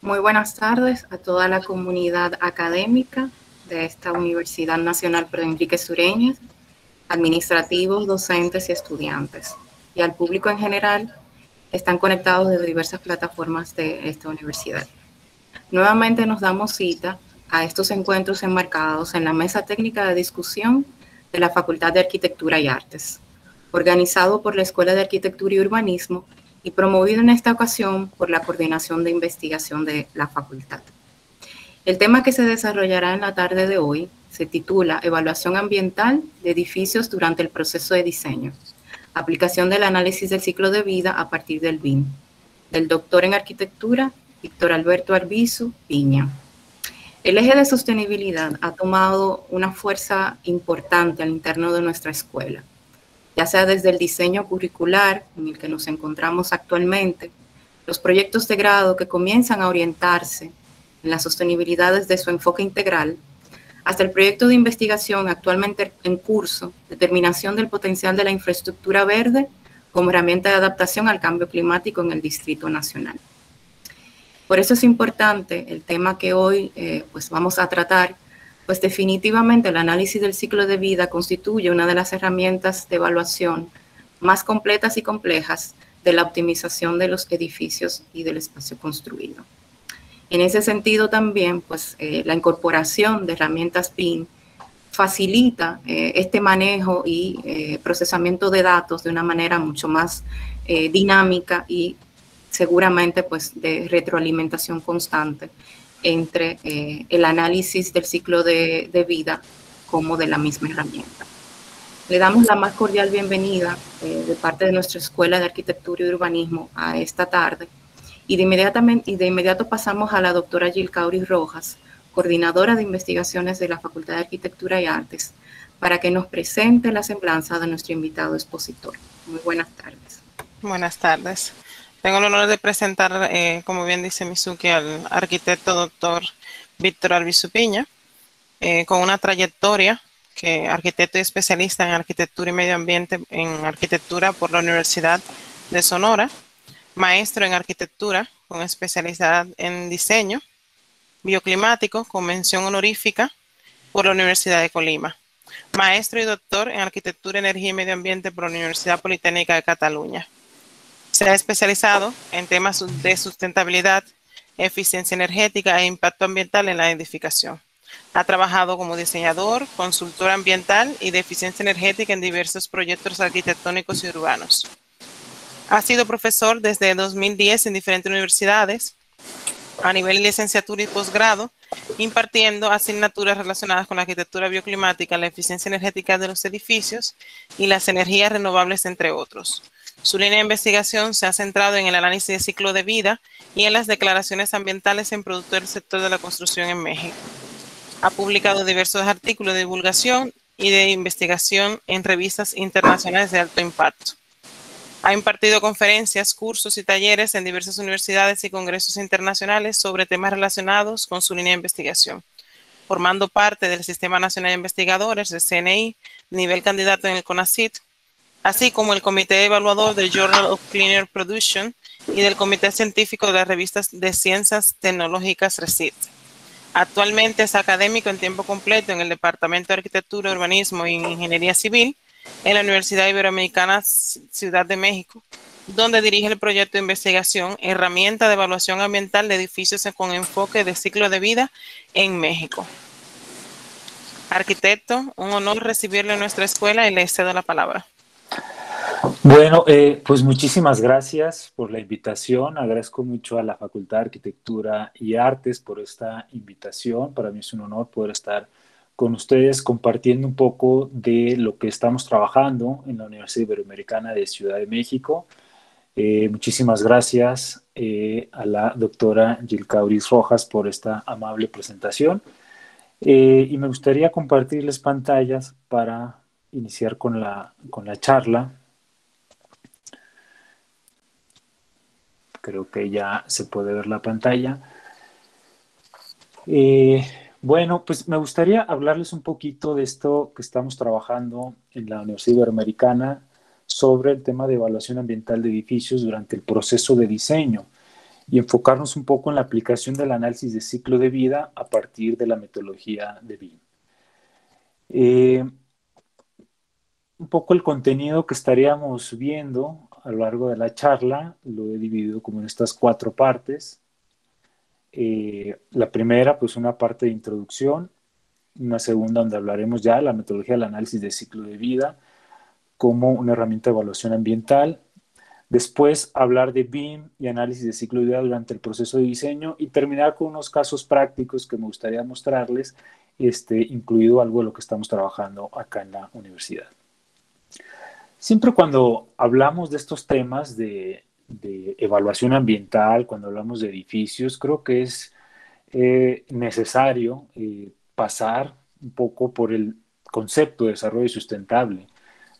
Muy buenas tardes a toda la comunidad académica de esta Universidad Nacional Pedro Enrique Sureñas, administrativos, docentes y estudiantes, y al público en general que están conectados desde diversas plataformas de esta universidad. Nuevamente nos damos cita a estos encuentros enmarcados en la mesa técnica de discusión de la Facultad de Arquitectura y Artes, organizado por la Escuela de Arquitectura y Urbanismo y promovido en esta ocasión por la Coordinación de Investigación de la Facultad. El tema que se desarrollará en la tarde de hoy se titula Evaluación ambiental de edificios durante el proceso de diseño, aplicación del análisis del ciclo de vida a partir del BIM, del doctor en arquitectura Víctor Alberto Arbizu Piña. El eje de sostenibilidad ha tomado una fuerza importante al interno de nuestra escuela, ya sea desde el diseño curricular en el que nos encontramos actualmente, los proyectos de grado que comienzan a orientarse en la sostenibilidad desde su enfoque integral, hasta el proyecto de investigación actualmente en curso, determinación del potencial de la infraestructura verde como herramienta de adaptación al cambio climático en el Distrito Nacional. Por eso es importante el tema que hoy pues vamos a tratar, pues definitivamente el análisis del ciclo de vida constituye una de las herramientas de evaluación más completas y complejas de la optimización de los edificios y del espacio construido. En ese sentido también, pues la incorporación de herramientas BIM facilita este manejo y procesamiento de datos de una manera mucho más dinámica y seguramente pues de retroalimentación constante entre el análisis del ciclo de vida como de la misma herramienta. Le damos la más cordial bienvenida de parte de nuestra Escuela de Arquitectura y Urbanismo a esta tarde y de inmediato pasamos a la doctora Gilcauri Rojas, coordinadora de investigaciones de la Facultad de Arquitectura y Artes, para que nos presente la semblanza de nuestro invitado expositor. Muy buenas tardes. Buenas tardes. Tengo el honor de presentar, como bien dice Mizuki, al arquitecto doctor Víctor Arbizu Piña, con una trayectoria que arquitecto y especialista en arquitectura y medio ambiente en arquitectura por la Universidad de Sonora, maestro en arquitectura con especialidad en diseño bioclimático con mención honorífica por la Universidad de Colima, maestro y doctor en arquitectura, energía y medio ambiente por la Universidad Politécnica de Cataluña. Se ha especializado en temas de sustentabilidad, eficiencia energética e impacto ambiental en la edificación. Ha trabajado como diseñador, consultor ambiental y de eficiencia energética en diversos proyectos arquitectónicos y urbanos. Ha sido profesor desde 2010 en diferentes universidades, a nivel de licenciatura y posgrado, impartiendo asignaturas relacionadas con la arquitectura bioclimática, la eficiencia energética de los edificios y las energías renovables, entre otros. Su línea de investigación se ha centrado en el análisis de ciclo de vida y en las declaraciones ambientales en productos del sector de la construcción en México. Ha publicado diversos artículos de divulgación y de investigación en revistas internacionales de alto impacto. Ha impartido conferencias, cursos y talleres en diversas universidades y congresos internacionales sobre temas relacionados con su línea de investigación, formando parte del Sistema Nacional de Investigadores, del CNI, nivel candidato en el CONACYT, así como el Comité Evaluador del Journal of Cleaner Production y del Comité Científico de las revistas de Ciencias Tecnológicas RECIT. Actualmente es académico en tiempo completo en el Departamento de Arquitectura, Urbanismo e Ingeniería Civil en la Universidad Iberoamericana Ciudad de México, donde dirige el proyecto de investigación Herramienta de Evaluación Ambiental de Edificios con enfoque de ciclo de vida en México. Arquitecto, un honor recibirlo en nuestra escuela y le cedo la palabra. Bueno, pues muchísimas gracias por la invitación. Agradezco mucho a la Facultad de Arquitectura y Artes por esta invitación. Para mí es un honor poder estar con ustedes compartiendo un poco de lo que estamos trabajando en la Universidad Iberoamericana de Ciudad de México. Muchísimas gracias a la doctora Gilcauri Rojas por esta amable presentación. Y me gustaría compartirles pantallas para iniciar con la charla. Creo que ya se puede ver la pantalla. Bueno, pues me gustaría hablarles un poquito de esto que estamos trabajando en la Universidad Iberoamericana sobre el tema de evaluación ambiental de edificios durante el proceso de diseño. y enfocarnos un poco en la aplicación del análisis de ciclo de vida a partir de la metodología de BIM. Un poco el contenido que estaríamos viendo a lo largo de la charla lo he dividido como en estas 4 partes. La primera, pues una parte de introducción, una segunda donde hablaremos ya de la metodología del análisis de ciclo de vida como una herramienta de evaluación ambiental. Después hablar de BIM y análisis de ciclo de vida durante el proceso de diseño y terminar con unos casos prácticos que me gustaría mostrarles, incluido algo de lo que estamos trabajando acá en la universidad. Siempre cuando hablamos de estos temas de evaluación ambiental, cuando hablamos de edificios, creo que es necesario pasar un poco por el concepto de desarrollo sustentable.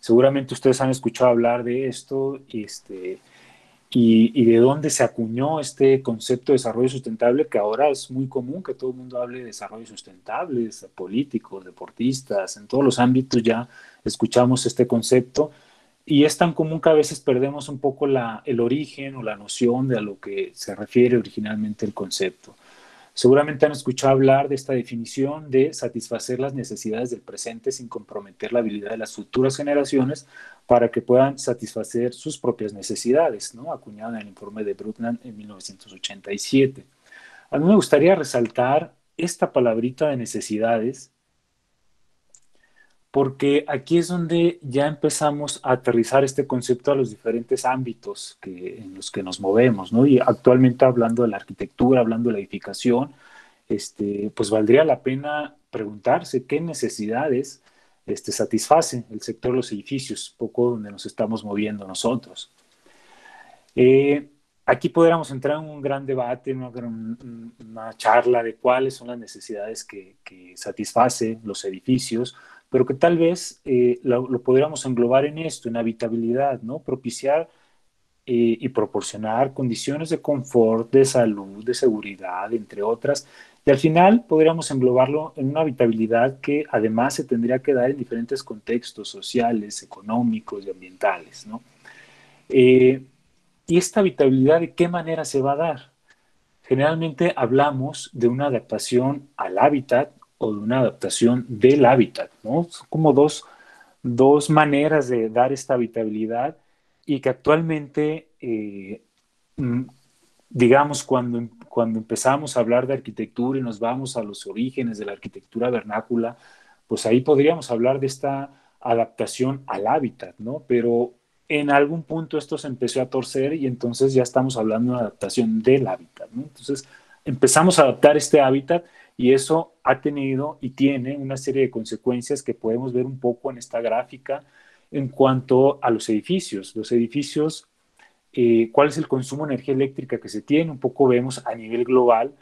Seguramente ustedes han escuchado hablar de esto y de dónde se acuñó este concepto de desarrollo sustentable, que ahora es muy común que todo el mundo hable de desarrollo sustentable, políticos, deportistas, en todos los ámbitos ya escuchamos este concepto. Y es tan común que a veces perdemos un poco el origen o la noción de a lo que se refiere originalmente el concepto. Seguramente han escuchado hablar de esta definición de satisfacer las necesidades del presente sin comprometer la habilidad de las futuras generaciones para que puedan satisfacer sus propias necesidades, ¿no? Acuñada en el informe de Brundtland en 1987. A mí me gustaría resaltar esta palabrita de necesidades, porque aquí es donde ya empezamos a aterrizar este concepto a los diferentes ámbitos en los que nos movemos, ¿no? Y actualmente hablando de la arquitectura, hablando de la edificación, pues valdría la pena preguntarse qué necesidades satisface el sector de los edificios, poco donde nos estamos moviendo nosotros. Aquí podríamos entrar en un gran debate, una charla de cuáles son las necesidades que satisfacen los edificios, pero que tal vez lo podríamos englobar en esto, en habitabilidad, ¿no? Propiciar y proporcionar condiciones de confort, de salud, de seguridad, entre otras. Y al final podríamos englobarlo en una habitabilidad que además se tendría que dar en diferentes contextos sociales, económicos y ambientales, ¿no? ¿Y esta habitabilidad de qué manera se va a dar? Generalmente hablamos de una adaptación al hábitat o de una adaptación del hábitat, ¿no? Son como dos maneras de dar esta habitabilidad y que actualmente, digamos, cuando empezamos a hablar de arquitectura y nos vamos a los orígenes de la arquitectura vernácula, pues ahí podríamos hablar de esta adaptación al hábitat, ¿no? Pero en algún punto esto se empezó a torcer y entonces ya estamos hablando de una adaptación del hábitat, ¿no? Entonces empezamos a adaptar este hábitat y eso ha tenido y tiene una serie de consecuencias que podemos ver un poco en esta gráfica en cuanto a los edificios. Los edificios, ¿cuál es el consumo de energía eléctrica que se tiene? Un poco vemos a nivel global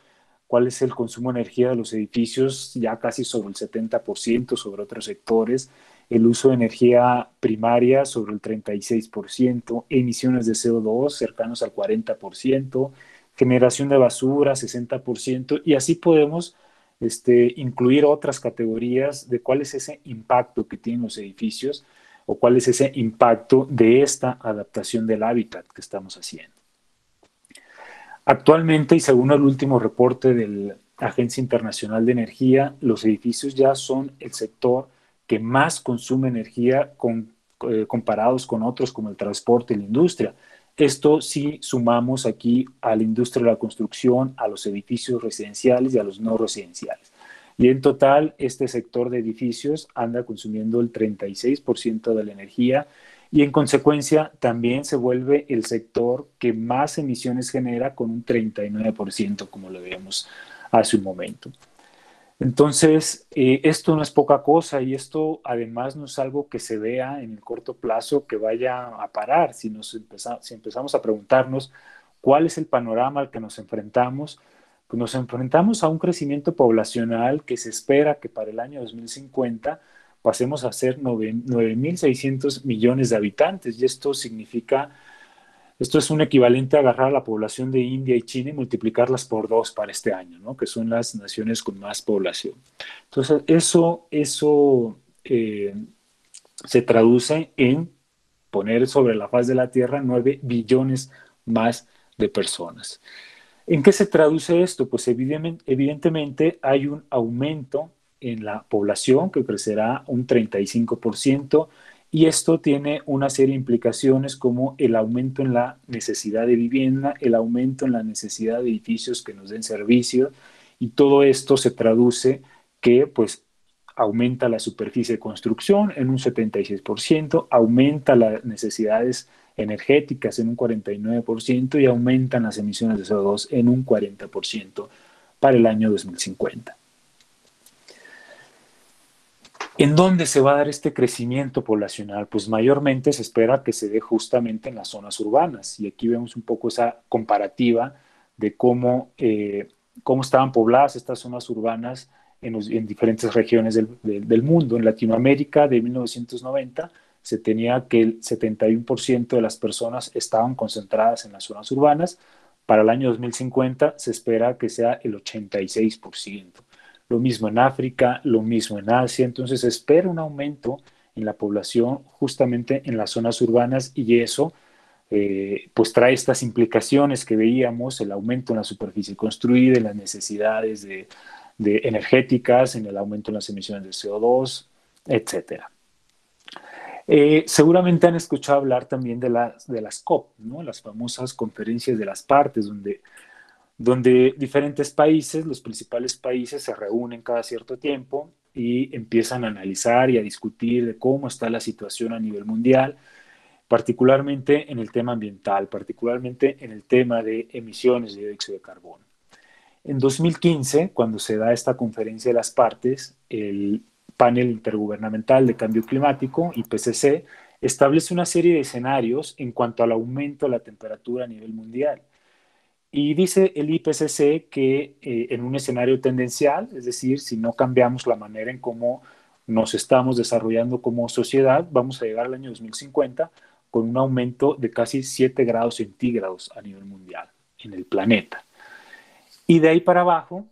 cuál es el consumo de energía de los edificios, ya casi sobre el 70% sobre otros sectores, el uso de energía primaria sobre el 36%, emisiones de CO2 cercanos al 40%, generación de basura 60%, y así podemos incluir otras categorías de cuál es ese impacto que tienen los edificios o cuál es ese impacto de esta adaptación del hábitat que estamos haciendo. Actualmente, y según el último reporte de la Agencia Internacional de Energía, los edificios ya son el sector que más consume energía comparados con otros como el transporte y la industria. Esto sí sumamos aquí a la industria de la construcción, a los edificios residenciales y a los no residenciales. Y en total, este sector de edificios anda consumiendo el 36% de la energía y en consecuencia también se vuelve el sector que más emisiones genera con un 39%, como lo veíamos hace un momento. Entonces, esto no es poca cosa y esto además no es algo que se vea en el corto plazo que vaya a parar. Si empezamos a preguntarnos cuál es el panorama al que nos enfrentamos, pues nos enfrentamos a un crecimiento poblacional que se espera que para el año 2050 pasemos a ser 9.600 millones de habitantes y esto es un equivalente a agarrar a la población de India y China y multiplicarlas por 2 para este año, ¿no? Que son las naciones con más población. Entonces, eso se traduce en poner sobre la faz de la Tierra 9 billones más de personas. ¿En qué se traduce esto? Pues evidentemente hay un aumento en la población que crecerá un 35%, y esto tiene una serie de implicaciones como el aumento en la necesidad de vivienda, el aumento en la necesidad de edificios que nos den servicio, y todo esto se traduce que pues aumenta la superficie de construcción en un 76%, aumenta las necesidades energéticas en un 49% y aumentan las emisiones de CO2 en un 40% para el año 2050. ¿En dónde se va a dar este crecimiento poblacional? Pues mayormente se espera que se dé justamente en las zonas urbanas, y aquí vemos un poco esa comparativa de cómo estaban pobladas estas zonas urbanas en diferentes regiones del mundo. En Latinoamérica, de 1990, se tenía que el 71% de las personas estaban concentradas en las zonas urbanas. Para el año 2050 se espera que sea el 86%. Lo mismo en África, lo mismo en Asia. Entonces se espera un aumento en la población justamente en las zonas urbanas, y eso pues trae estas implicaciones que veíamos: el aumento en la superficie construida, en las necesidades de energéticas, en el aumento en las emisiones de CO2, etcétera. Seguramente han escuchado hablar también de las COP, ¿no? Las famosas conferencias de las partes, donde diferentes países, los principales países, se reúnen cada cierto tiempo y empiezan a analizar y a discutir de cómo está la situación a nivel mundial, particularmente en el tema ambiental, particularmente en el tema de emisiones de dióxido de carbono. En 2015, cuando se da esta conferencia de las partes, el Panel Intergubernamental de Cambio Climático, IPCC, establece una serie de escenarios en cuanto al aumento de la temperatura a nivel mundial. Y dice el IPCC que en un escenario tendencial, es decir, si no cambiamos la manera en cómo nos estamos desarrollando como sociedad, vamos a llegar al año 2050 con un aumento de casi 7 grados centígrados a nivel mundial en el planeta. Y de ahí para abajo,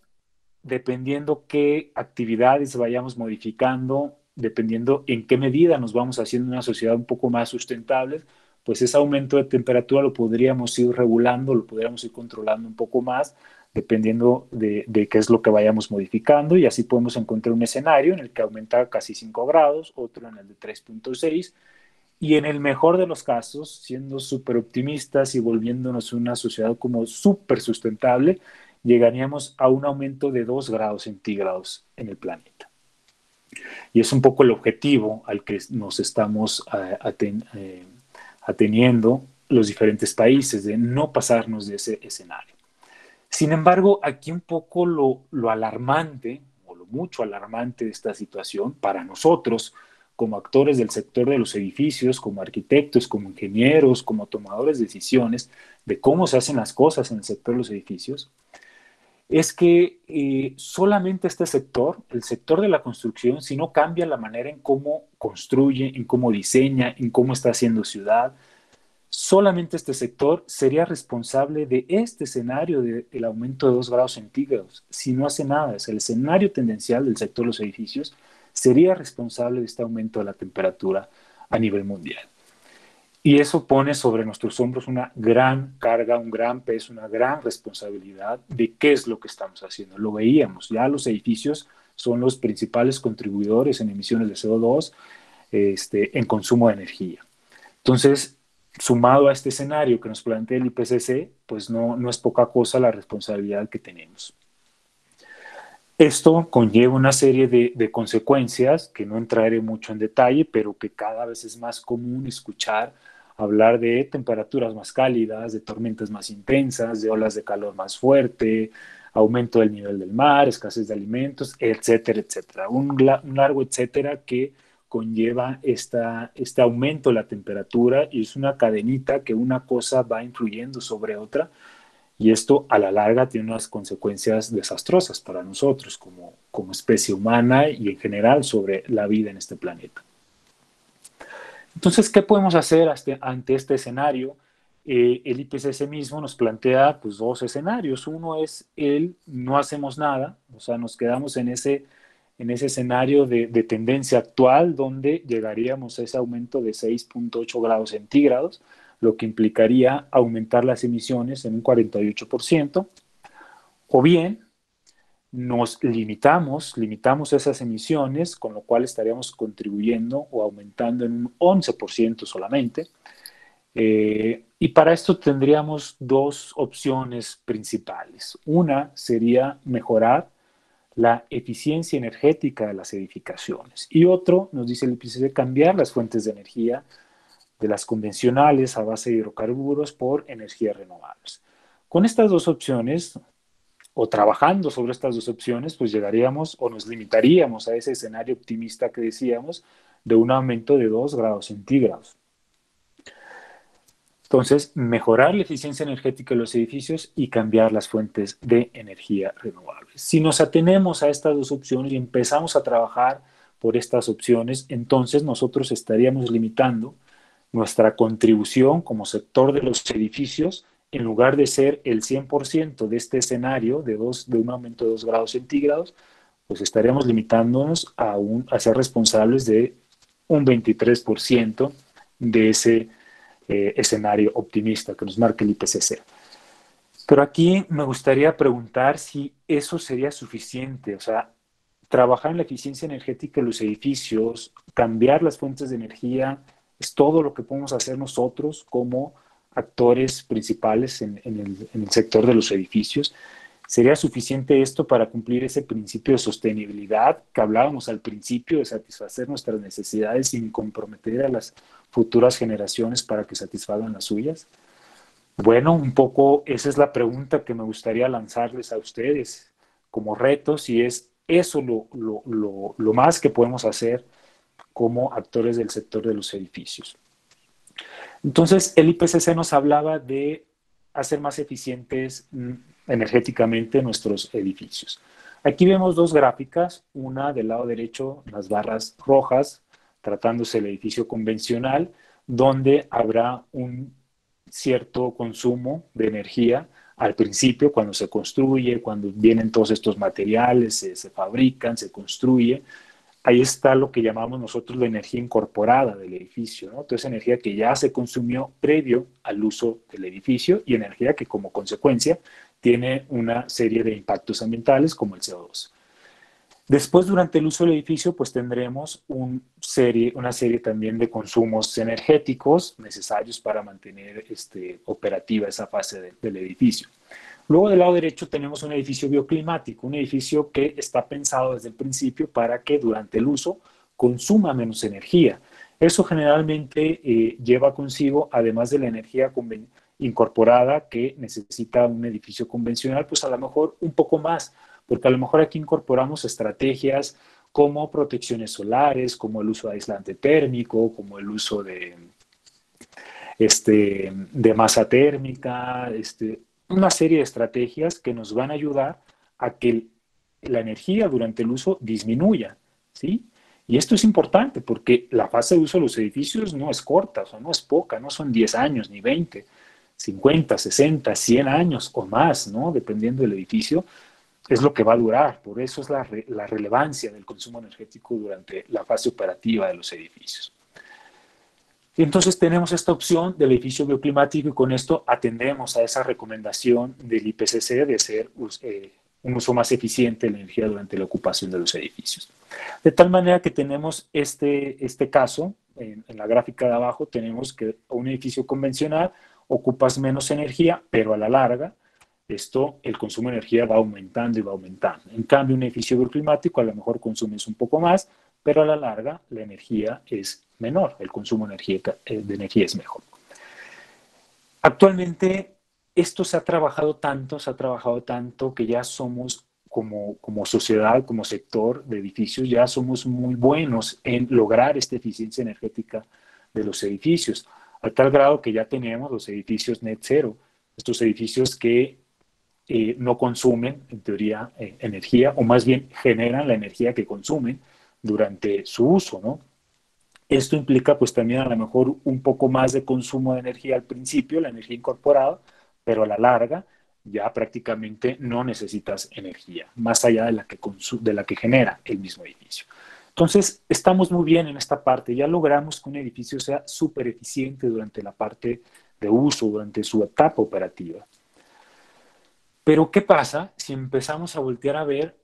dependiendo qué actividades vayamos modificando, dependiendo en qué medida nos vamos haciendo una sociedad un poco más sustentable, pues ese aumento de temperatura lo podríamos ir regulando, lo podríamos ir controlando un poco más, dependiendo de qué es lo que vayamos modificando, y así podemos encontrar un escenario en el que aumenta casi 5 grados, otro en el de 3.6, y en el mejor de los casos, siendo súper optimistas y volviéndonos una sociedad como súper sustentable, llegaríamos a un aumento de 2 grados centígrados en el planeta. Y es un poco el objetivo al que nos estamos ateniendo los diferentes países, de no pasarnos de ese escenario. Sin embargo, aquí un poco lo alarmante, o lo mucho alarmante de esta situación para nosotros, como actores del sector de los edificios, como arquitectos, como ingenieros, como tomadores de decisiones de cómo se hacen las cosas en el sector de los edificios, es que solamente este sector, el sector de la construcción, si no cambia la manera en cómo construye, en cómo diseña, en cómo está haciendo ciudad, solamente este sector sería responsable de este escenario del aumento de 2 grados centígrados. Si no hace nada, es el escenario tendencial del sector de los edificios, sería responsable de este aumento de la temperatura a nivel mundial. Y eso pone sobre nuestros hombros una gran carga, un gran peso, una gran responsabilidad de qué es lo que estamos haciendo. Lo veíamos, ya los edificios son los principales contribuidores en emisiones de CO2, en consumo de energía. Entonces, sumado a este escenario que nos plantea el IPCC, pues no es poca cosa la responsabilidad que tenemos. Esto conlleva una serie de consecuencias que no entraré mucho en detalle, pero que cada vez es más común escuchar hablar de temperaturas más cálidas, de tormentas más intensas, de olas de calor más fuerte, aumento del nivel del mar, escasez de alimentos, etcétera, etcétera. Un largo etcétera que conlleva este aumento de la temperatura, y es una cadenita que una cosa va influyendo sobre otra, y esto a la larga tiene unas consecuencias desastrosas para nosotros como especie humana y en general sobre la vida en este planeta. Entonces, ¿qué podemos hacer ante este escenario? El IPCC mismo nos plantea pues, dos escenarios. Uno es el no hacemos nada, o sea, nos quedamos en ese escenario de tendencia actual, donde llegaríamos a ese aumento de 6.8 grados centígrados, lo que implicaría aumentar las emisiones en un 48%. O bien, nos limitamos esas emisiones, con lo cual estaríamos contribuyendo o aumentando en un 11% solamente. Y para esto tendríamos dos opciones principales. Una sería mejorar la eficiencia energética de las edificaciones. Y otro, nos dice el IPCC, cambiar las fuentes de energía de las convencionales a base de hidrocarburos por energías renovables. Con estas dos opciones, o trabajando sobre estas dos opciones, pues llegaríamos o nos limitaríamos a ese escenario optimista que decíamos de un aumento de 2 grados centígrados. Entonces, mejorar la eficiencia energética de los edificios y cambiar las fuentes de energía renovables. Si nos atenemos a estas dos opciones y empezamos a trabajar por estas opciones, entonces nosotros estaríamos limitando nuestra contribución como sector de los edificios. En lugar de ser el 100% de este escenario de un aumento de 2 grados centígrados, pues estaríamos limitándonos a ser responsables de un 23% de ese escenario optimista que nos marca el IPCC. Pero aquí me gustaría preguntar si eso sería suficiente, o sea, trabajar en la eficiencia energética de los edificios, cambiar las fuentes de energía, es todo lo que podemos hacer nosotros como actores principales en el sector de los edificios. ¿Sería suficiente esto para cumplir ese principio de sostenibilidad que hablábamos al principio, de satisfacer nuestras necesidades sin comprometer a las futuras generaciones para que satisfagan las suyas? Bueno, un poco esa es la pregunta que me gustaría lanzarles a ustedes como retos, y es eso lo más que podemos hacer como actores del sector de los edificios. Entonces, el IPCC nos hablaba de hacer más eficientes energéticamente nuestros edificios. Aquí vemos dos gráficas, una del lado derecho, las barras rojas, tratándose del edificio convencional, donde habrá un cierto consumo de energía al principio, cuando se construye, cuando vienen todos estos materiales, se fabrican, se construye. Ahí está lo que llamamos nosotros la energía incorporada del edificio, ¿no? Entonces, energía que ya se consumió previo al uso del edificio y energía que como consecuencia tiene una serie de impactos ambientales como el CO2. Después, durante el uso del edificio, pues tendremos una serie también de consumos energéticos necesarios para mantener operativa esa fase del edificio. Luego, del lado derecho, tenemos un edificio bioclimático, un edificio que está pensado desde el principio para que durante el uso consuma menos energía. Eso generalmente lleva consigo, además de la energía incorporada que necesita un edificio convencional, pues a lo mejor un poco más, porque a lo mejor aquí incorporamos estrategias como protecciones solares, como el uso de aislante térmico, como el uso de masa térmica, una serie de estrategias que nos van a ayudar a que la energía durante el uso disminuya, ¿sí? Y esto es importante porque la fase de uso de los edificios no es corta, o sea, no es poca, no son 10 años ni 20, 50, 60, 100 años o más, ¿no? Dependiendo del edificio, es lo que va a durar. Por eso es la relevancia del consumo energético durante la fase operativa de los edificios. Y entonces tenemos esta opción del edificio bioclimático y con esto atendemos a esa recomendación del IPCC de hacer un uso más eficiente de la energía durante la ocupación de los edificios. De tal manera que tenemos este caso, en la gráfica de abajo tenemos que un edificio convencional ocupas menos energía, pero a la larga el consumo de energía va aumentando y va aumentando. En cambio, un edificio bioclimático a lo mejor consumes un poco más, pero a la larga la energía es menor, el consumo de energía es mejor. Actualmente esto se ha trabajado tanto que ya somos como sociedad, como sector de edificios, ya somos muy buenos en lograr esta eficiencia energética de los edificios, a tal grado que ya tenemos los edificios net zero, estos edificios que no consumen, en teoría, energía, o más bien generan la energía que consumen durante su uso, ¿no? Esto implica pues también a lo mejor un poco más de consumo de energía al principio, la energía incorporada, pero a la larga ya prácticamente no necesitas energía, más allá de la que genera el mismo edificio. Entonces, estamos muy bien en esta parte, ya logramos que un edificio sea súper eficiente durante la parte de uso, durante su etapa operativa. Pero ¿qué pasa si empezamos a voltear a ver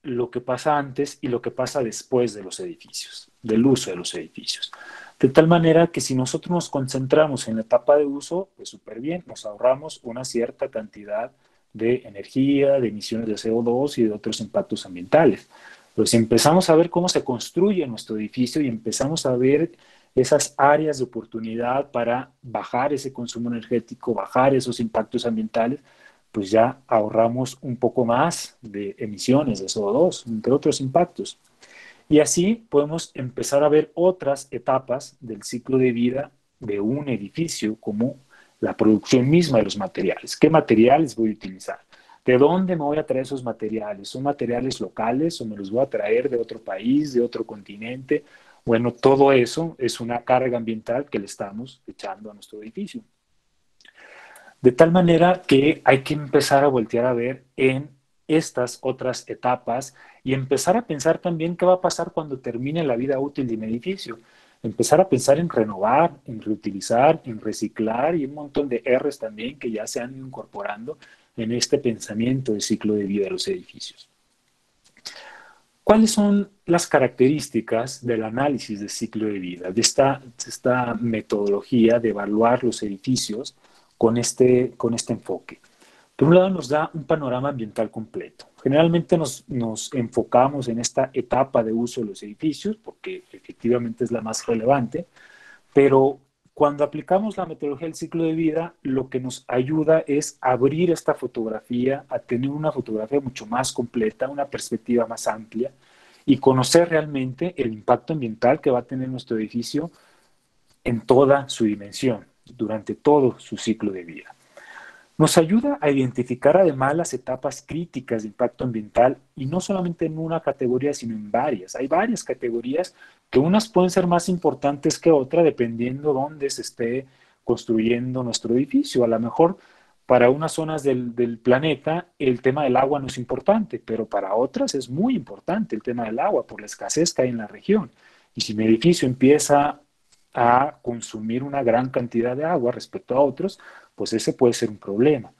lo que pasa antes y lo que pasa después de los edificios, del uso de los edificios? De tal manera que si nosotros nos concentramos en la etapa de uso, pues súper bien, nos ahorramos una cierta cantidad de energía, de emisiones de CO2 y de otros impactos ambientales. Pero si empezamos a ver cómo se construye nuestro edificio y empezamos a ver esas áreas de oportunidad para bajar ese consumo energético, bajar esos impactos ambientales, pues ya ahorramos un poco más de emisiones de CO2, entre otros impactos. Y así podemos empezar a ver otras etapas del ciclo de vida de un edificio, como la producción misma de los materiales. ¿Qué materiales voy a utilizar? ¿De dónde me voy a traer esos materiales? ¿Son materiales locales o me los voy a traer de otro país, de otro continente? Bueno, todo eso es una carga ambiental que le estamos echando a nuestro edificio. De tal manera que hay que empezar a voltear a ver en estas otras etapas y empezar a pensar también qué va a pasar cuando termine la vida útil de un edificio. Empezar a pensar en renovar, en reutilizar, en reciclar y un montón de R's también que ya se han ido incorporando en este pensamiento de ciclo de vida de los edificios. ¿Cuáles son las características del análisis de ciclo de vida, de esta metodología de evaluar los edificios con este enfoque? Por un lado, nos da un panorama ambiental completo. Generalmente nos enfocamos en esta etapa de uso de los edificios porque efectivamente es la más relevante, pero cuando aplicamos la metodología del ciclo de vida, lo que nos ayuda es abrir esta fotografía, a tener una fotografía mucho más completa, una perspectiva más amplia y conocer realmente el impacto ambiental que va a tener nuestro edificio en toda su dimensión, durante todo su ciclo de vida. Nos ayuda a identificar además las etapas críticas de impacto ambiental y no solamente en una categoría, sino en varias. Hay varias categorías que unas pueden ser más importantes que otras dependiendo dónde se esté construyendo nuestro edificio. A lo mejor para unas zonas del planeta el tema del agua no es importante, pero para otras es muy importante el tema del agua por la escasez que hay en la región. Y si mi edificio empieza a consumir una gran cantidad de agua respecto a otros, pues ese puede ser un problema.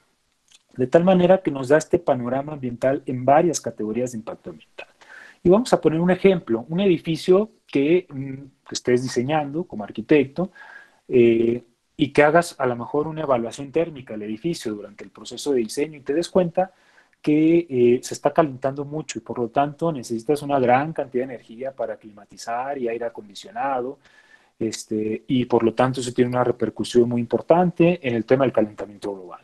De tal manera que nos da este panorama ambiental en varias categorías de impacto ambiental. Y vamos a poner un ejemplo, un edificio que estés diseñando como arquitecto y que hagas a lo mejor una evaluación térmica del edificio durante el proceso de diseño y te des cuenta que se está calentando mucho y por lo tanto necesitas una gran cantidad de energía para climatizar y aire acondicionado. Y por lo tanto eso tiene una repercusión muy importante en el tema del calentamiento global.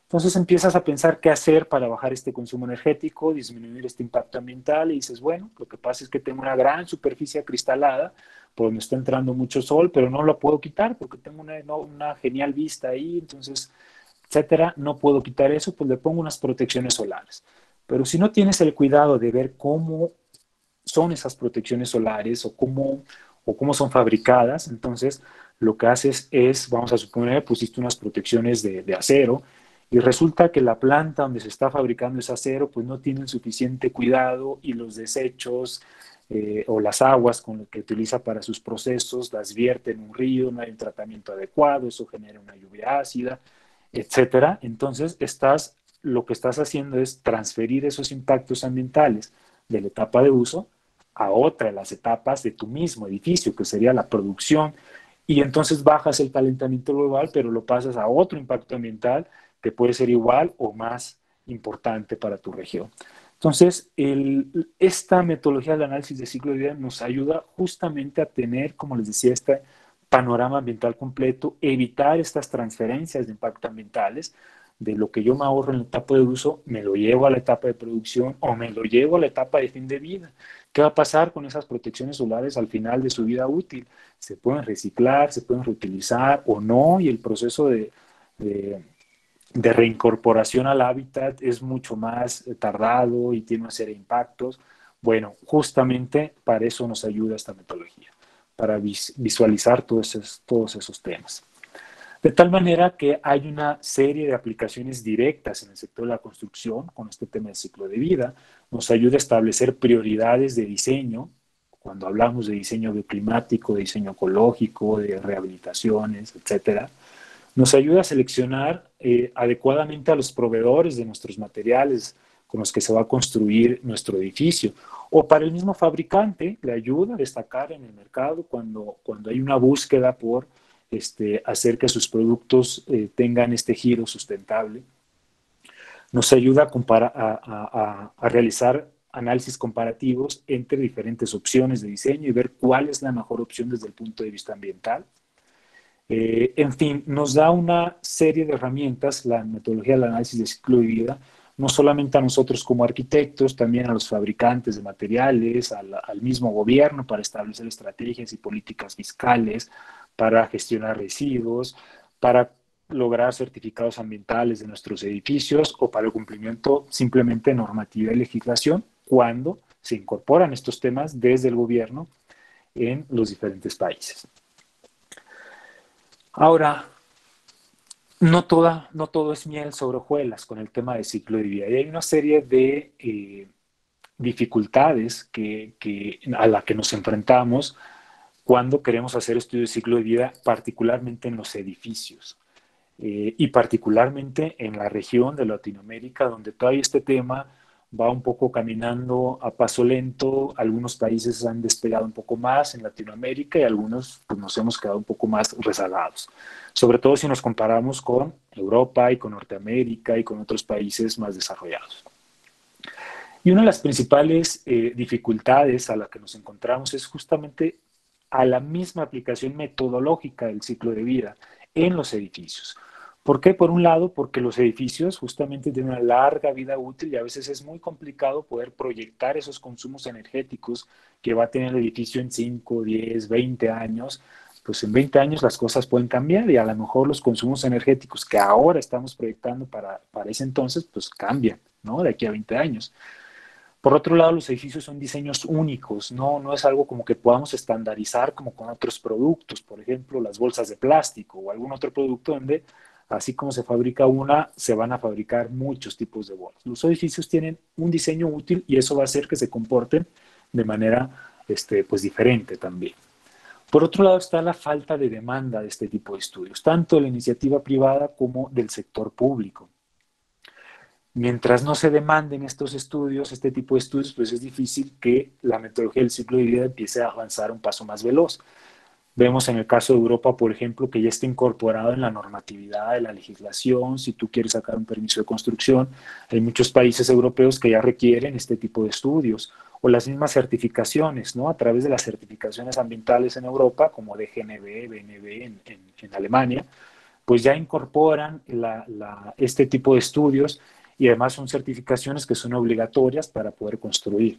Entonces empiezas a pensar qué hacer para bajar este consumo energético, disminuir este impacto ambiental y dices, bueno, lo que pasa es que tengo una gran superficie acristalada por donde está entrando mucho sol, pero no la puedo quitar porque tengo una genial vista ahí, entonces, etcétera, no puedo quitar eso, pues le pongo unas protecciones solares. Pero si no tienes el cuidado de ver cómo son esas protecciones solares o cómo son fabricadas, entonces lo que haces es, vamos a suponer, pusiste unas protecciones de acero y resulta que la planta donde se está fabricando ese acero pues no tiene el suficiente cuidado y los desechos o las aguas con lo que utiliza para sus procesos las vierte en un río, no hay un tratamiento adecuado, eso genera una lluvia ácida, etcétera. Entonces lo que estás haciendo es transferir esos impactos ambientales de la etapa de uso a otra de las etapas de tu mismo edificio, que sería la producción, y entonces bajas el calentamiento global, pero lo pasas a otro impacto ambiental que puede ser igual o más importante para tu región. Entonces, esta metodología del análisis de ciclo de vida nos ayuda justamente a tener, como les decía, este panorama ambiental completo, evitar estas transferencias de impacto ambientales, de lo que yo me ahorro en la etapa de uso, me lo llevo a la etapa de producción o me lo llevo a la etapa de fin de vida. ¿Qué va a pasar con esas protecciones solares al final de su vida útil? ¿Se pueden reciclar, se pueden reutilizar o no? Y el proceso de reincorporación al hábitat es mucho más tardado y tiene una serie de impactos. Bueno, justamente para eso nos ayuda esta metodología, para visualizar todos esos temas. De tal manera que hay una serie de aplicaciones directas en el sector de la construcción con este tema del ciclo de vida. Nos ayuda a establecer prioridades de diseño, cuando hablamos de diseño bioclimático, de diseño ecológico, de rehabilitaciones, etcétera. Nos ayuda a seleccionar adecuadamente a los proveedores de nuestros materiales con los que se va a construir nuestro edificio. O para el mismo fabricante, le ayuda a destacar en el mercado cuando hay una búsqueda por hacer que sus productos tengan este giro sustentable. Nos ayuda a realizar análisis comparativos entre diferentes opciones de diseño y ver cuál es la mejor opción desde el punto de vista ambiental. En fin, nos da una serie de herramientas, la metodología del análisis de ciclo de vida, no solamente a nosotros como arquitectos, también a los fabricantes de materiales, al mismo gobierno para establecer estrategias y políticas fiscales, para gestionar residuos, para lograr certificados ambientales de nuestros edificios o para el cumplimiento simplemente de normativa y legislación cuando se incorporan estos temas desde el gobierno en los diferentes países. Ahora, no todo es miel sobre hojuelas con el tema de ciclo de vida. Y hay una serie de dificultades a las que nos enfrentamos cuando queremos hacer estudios de ciclo de vida, particularmente en los edificios. Y particularmente en la región de Latinoamérica, donde todavía este tema va un poco caminando a paso lento. Algunos países han despegado un poco más en Latinoamérica y algunos pues, nos hemos quedado un poco más rezagados. Sobre todo si nos comparamos con Europa y con Norteamérica y con otros países más desarrollados. Y una de las principales dificultades a las que nos encontramos es justamente a la misma aplicación metodológica del ciclo de vida en los edificios. ¿Por qué? Por un lado, porque los edificios justamente tienen una larga vida útil y a veces es muy complicado poder proyectar esos consumos energéticos que va a tener el edificio en 5, 10, 20 años. Pues en 20 años las cosas pueden cambiar y a lo mejor los consumos energéticos que ahora estamos proyectando para ese entonces, pues cambian, ¿no? De aquí a 20 años. Por otro lado, los edificios son diseños únicos, no es algo como que podamos estandarizar como con otros productos, por ejemplo, las bolsas de plástico o algún otro producto donde, así como se fabrica una, se van a fabricar muchos tipos de bolsas. Los edificios tienen un diseño útil y eso va a hacer que se comporten de manera pues diferente también. Por otro lado está la falta de demanda de este tipo de estudios, tanto de la iniciativa privada como del sector público. Mientras no se demanden estos estudios, este tipo de estudios, pues es difícil que la metodología del ciclo de vida empiece a avanzar un paso más veloz. Vemos en el caso de Europa, por ejemplo, que ya está incorporado en la normatividad de la legislación. Si tú quieres sacar un permiso de construcción, hay muchos países europeos que ya requieren este tipo de estudios. O las mismas certificaciones, ¿no? A través de las certificaciones ambientales en Europa, como DGNB, BNB en Alemania, pues ya incorporan este tipo de estudios y además son certificaciones que son obligatorias para poder construir.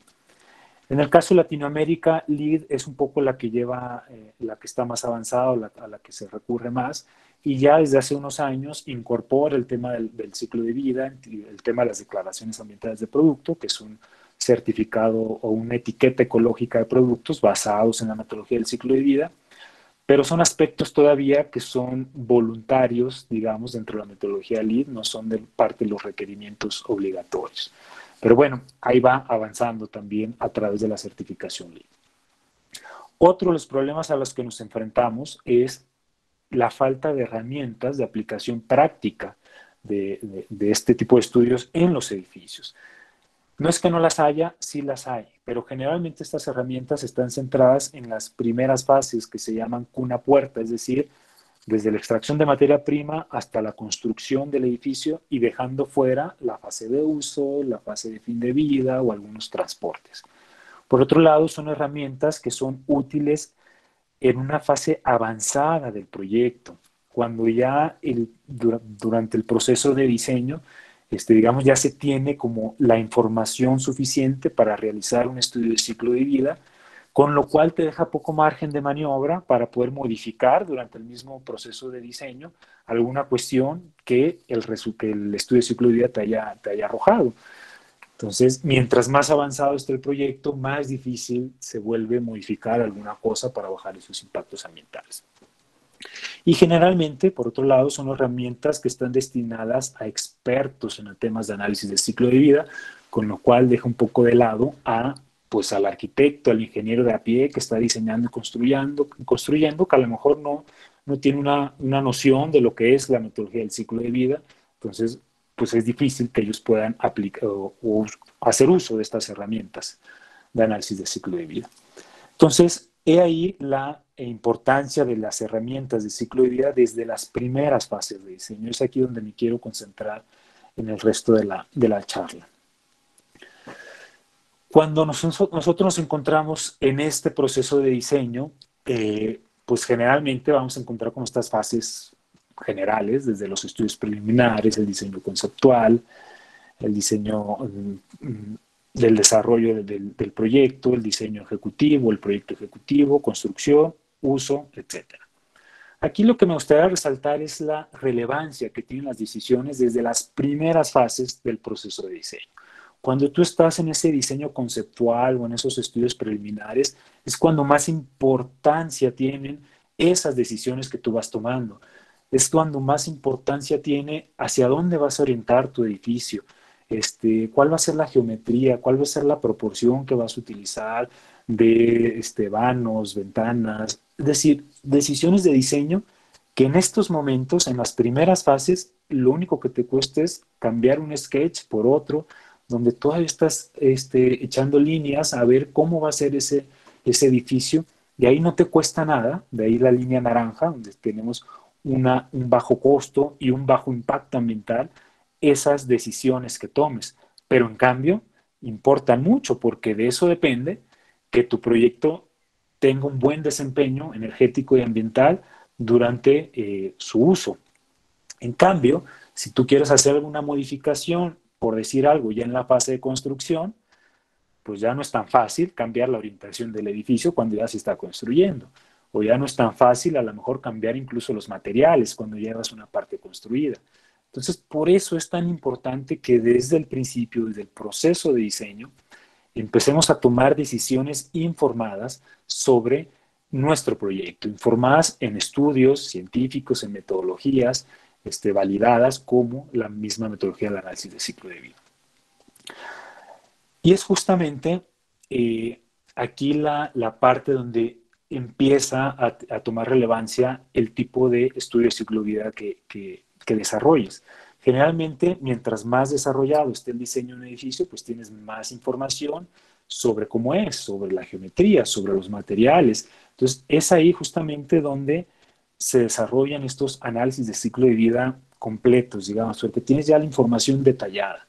En el caso de Latinoamérica, LEED es un poco la que lleva, la que está más avanzada, a la que se recurre más, y ya desde hace unos años incorpora el tema del ciclo de vida, el tema de las declaraciones ambientales de producto, que es un certificado o una etiqueta ecológica de productos basados en la metodología del ciclo de vida, pero son aspectos todavía que son voluntarios, digamos, dentro de la metodología LEED, no son de parte de los requerimientos obligatorios. Pero bueno, ahí va avanzando también a través de la certificación LEED. Otro de los problemas a los que nos enfrentamos es la falta de herramientas de aplicación práctica de este tipo de estudios en los edificios. No es que no las haya, sí las hay, pero generalmente estas herramientas están centradas en las primeras fases que se llaman cuna-puerta, es decir, desde la extracción de materia prima hasta la construcción del edificio y dejando fuera la fase de uso, la fase de fin de vida o algunos transportes. Por otro lado, son herramientas que son útiles en una fase avanzada del proyecto, cuando ya durante el proceso de diseño digamos, ya se tiene como la información suficiente para realizar un estudio de ciclo de vida, con lo cual te deja poco margen de maniobra para poder modificar durante el mismo proceso de diseño alguna cuestión que el estudio de ciclo de vida te haya arrojado. Entonces, mientras más avanzado esté el proyecto, más difícil se vuelve modificar alguna cosa para bajar esos impactos ambientales. Y generalmente, por otro lado, son herramientas que están destinadas a expertos en temas de análisis del ciclo de vida, con lo cual deja un poco de lado pues al arquitecto, al ingeniero de a pie que está diseñando y construyendo, que a lo mejor no tiene una noción de lo que es la metodología del ciclo de vida, entonces pues es difícil que ellos puedan aplicar o hacer uso de estas herramientas de análisis de ciclo de vida. Entonces, he ahí la importancia de las herramientas de ciclo de vida desde las primeras fases de diseño. Es aquí donde me quiero concentrar en el resto de la charla. Cuando nosotros nos encontramos en este proceso de diseño, pues generalmente vamos a encontrar con estas fases generales, desde los estudios preliminares, el diseño conceptual, el diseño del desarrollo del proyecto, el diseño ejecutivo, el proyecto ejecutivo, construcción, uso, etc. Aquí lo que me gustaría resaltar es la relevancia que tienen las decisiones desde las primeras fases del proceso de diseño. Cuando tú estás en ese diseño conceptual o en esos estudios preliminares, es cuando más importancia tienen esas decisiones que tú vas tomando. Es cuando más importancia tiene hacia dónde vas a orientar tu edificio, cuál va a ser la geometría, cuál va a ser la proporción que vas a utilizar de vanos, ventanas. Es decir, decisiones de diseño que en estos momentos, en las primeras fases, lo único que te cuesta es cambiar un sketch por otro, donde todavía estás echando líneas a ver cómo va a ser ese edificio. De ahí no te cuesta nada, de ahí la línea naranja, donde tenemos un bajo costo y un bajo impacto ambiental, esas decisiones que tomes. Pero en cambio, importan mucho porque de eso depende que tu proyecto tenga un buen desempeño energético y ambiental durante su uso. En cambio, si tú quieres hacer alguna modificación, por decir algo, ya en la fase de construcción, pues ya no es tan fácil cambiar la orientación del edificio cuando ya se está construyendo. O ya no es tan fácil a lo mejor cambiar incluso los materiales cuando llevas una parte construida. Entonces, por eso es tan importante que desde el principio, desde el proceso de diseño, empecemos a tomar decisiones informadas sobre nuestro proyecto, informadas en estudios científicos, en metodologías validadas como la misma metodología del análisis de ciclo de vida. Y es justamente aquí la parte donde empieza a tomar relevancia el tipo de estudio de ciclo de vida que desarrolles. Generalmente, mientras más desarrollado esté el diseño de un edificio, pues tienes más información sobre cómo es, sobre la geometría, sobre los materiales. Entonces, es ahí justamente donde se desarrollan estos análisis de ciclo de vida completos, digamos, porque tienes ya la información detallada.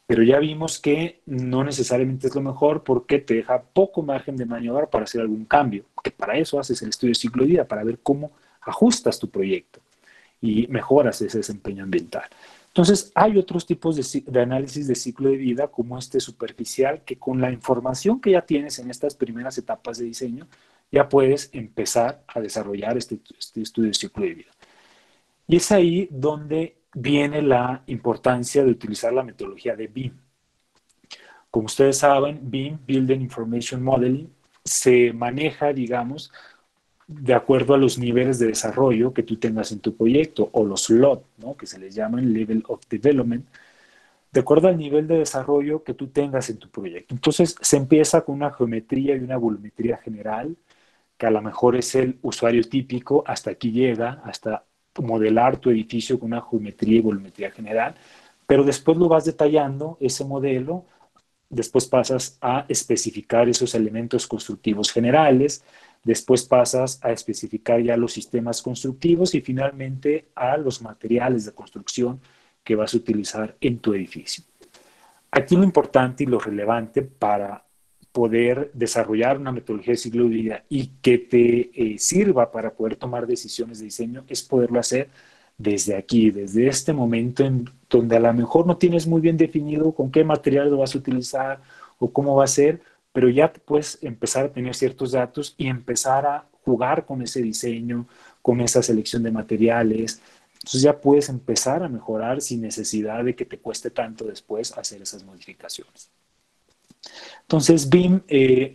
Pero ya vimos que no necesariamente es lo mejor porque te deja poco margen de maniobra para hacer algún cambio, que para eso haces el estudio de ciclo de vida, para ver cómo ajustas tu proyecto y mejoras ese desempeño ambiental. Entonces, hay otros tipos de análisis de ciclo de vida, como este superficial, que con la información que ya tienes en estas primeras etapas de diseño, ya puedes empezar a desarrollar este estudio de ciclo de vida. Y es ahí donde viene la importancia de utilizar la metodología de BIM. Como ustedes saben, BIM, Building Information Modeling, se maneja, digamos, de acuerdo a los niveles de desarrollo que tú tengas en tu proyecto, o los LOD, ¿no?, que se les llaman Level of Development, de acuerdo al nivel de desarrollo que tú tengas en tu proyecto. Entonces, se empieza con una geometría y una volumetría general, que a lo mejor es el usuario típico, hasta aquí llega, hasta modelar tu edificio con una geometría y volumetría general, pero después lo vas detallando, ese modelo, después pasas a especificar esos elementos constructivos generales, después pasas a especificar ya los sistemas constructivos y finalmente a los materiales de construcción que vas a utilizar en tu edificio. Aquí lo importante y lo relevante para poder desarrollar una metodología de ciclo de vida y que te sirva para poder tomar decisiones de diseño es poderlo hacer desde aquí, desde este momento en donde a lo mejor no tienes muy bien definido con qué material lo vas a utilizar o cómo va a ser, pero ya puedes empezar a tener ciertos datos y empezar a jugar con ese diseño, con esa selección de materiales. Entonces ya puedes empezar a mejorar sin necesidad de que te cueste tanto después hacer esas modificaciones. Entonces, BIM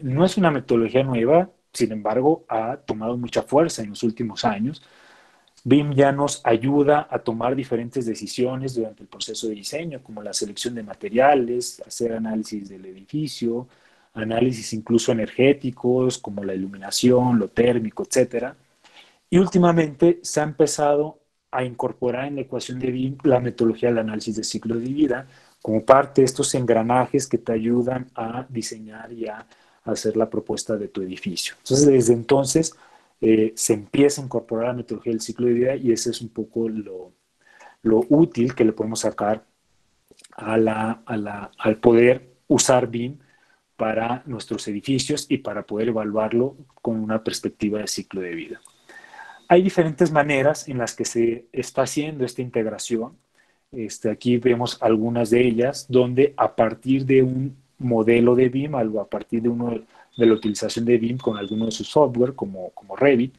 no es una metodología nueva, sin embargo, ha tomado mucha fuerza en los últimos años. BIM ya nos ayuda a tomar diferentes decisiones durante el proceso de diseño, como la selección de materiales, hacer análisis del edificio, análisis incluso energéticos, como la iluminación, lo térmico, etc. Y últimamente se ha empezado a incorporar en la ecuación de BIM la metodología del análisis de ciclo de vida como parte de estos engranajes que te ayudan a diseñar y a hacer la propuesta de tu edificio. Entonces, desde entonces se empieza a incorporar la metodología del ciclo de vida y ese es un poco lo útil que le podemos sacar al poder usar BIM para nuestros edificios y para poder evaluarlo con una perspectiva de ciclo de vida. Hay diferentes maneras en las que se está haciendo esta integración. Aquí vemos algunas de ellas, donde a partir de un modelo de BIM, algo a partir de la utilización de BIM con alguno de sus software, como Revit,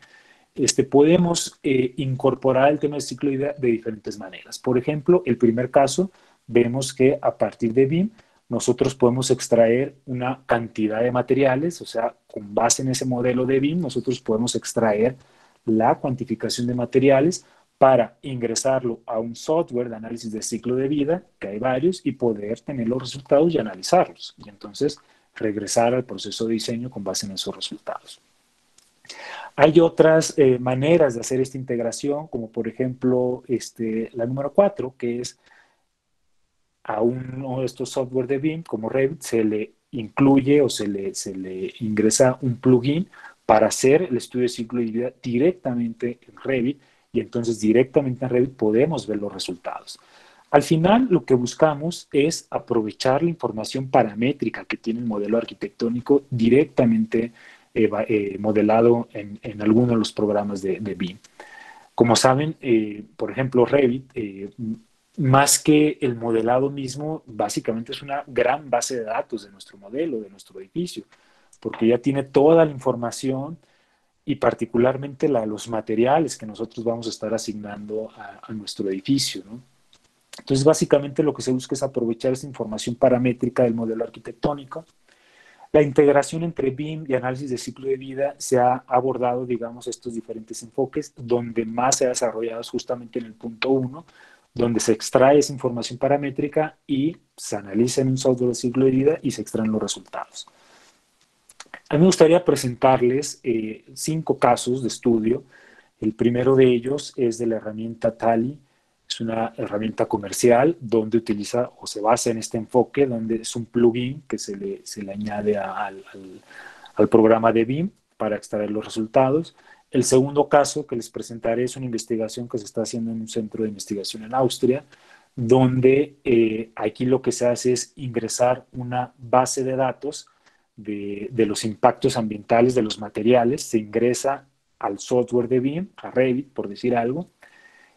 podemos incorporar el tema del ciclo de vida de diferentes maneras. Por ejemplo, el primer caso, vemos que a partir de BIM nosotros podemos extraer una cantidad de materiales, o sea, con base en ese modelo de BIM, nosotros podemos extraer la cuantificación de materiales para ingresarlo a un software de análisis de ciclo de vida, que hay varios, y poder tener los resultados y analizarlos. Y entonces regresar al proceso de diseño con base en esos resultados. Hay otras maneras de hacer esta integración, como por ejemplo la número 4, que es a uno de estos software de BIM, como Revit, se le incluye o se le ingresa un plugin para hacer el estudio de ciclo de vida directamente en Revit y entonces directamente en Revit podemos ver los resultados. Al final, lo que buscamos es aprovechar la información paramétrica que tiene el modelo arquitectónico directamente modelado en alguno de los programas de BIM. Como saben, por ejemplo, Revit, más que el modelado mismo, básicamente es una gran base de datos de nuestro modelo, de nuestro edificio, porque ya tiene toda la información y particularmente los materiales que nosotros vamos a estar asignando a nuestro edificio, ¿no? Entonces, básicamente lo que se busca es aprovechar esa información paramétrica del modelo arquitectónico. La integración entre BIM y análisis de ciclo de vida se ha abordado, digamos, estos diferentes enfoques, donde más se ha desarrollado es justamente en el punto 1, donde se extrae esa información paramétrica y se analiza en un software de ciclo de vida y se extraen los resultados. A mí me gustaría presentarles 5 casos de estudio. El primero de ellos es de la herramienta Tally. Es una herramienta comercial donde utiliza o se basa en este enfoque, donde es un plugin que se le añade al programa de BIM para extraer los resultados. El segundo caso que les presentaré es una investigación que se está haciendo en un centro de investigación en Austria, donde aquí lo que se hace es ingresar una base de datos de los impactos ambientales de los materiales, se ingresa al software de BIM, a Revit, por decir algo,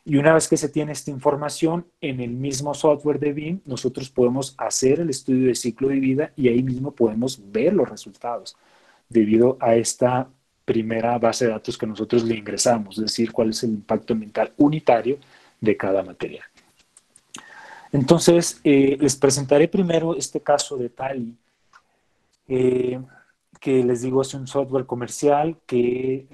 y una vez que se tiene esta información, en el mismo software de BIM, nosotros podemos hacer el estudio de ciclo de vida y ahí mismo podemos ver los resultados debido a esta primera base de datos que nosotros le ingresamos, es decir, cuál es el impacto ambiental unitario de cada material. Entonces, les presentaré primero este caso de Tally, que les digo es un software comercial que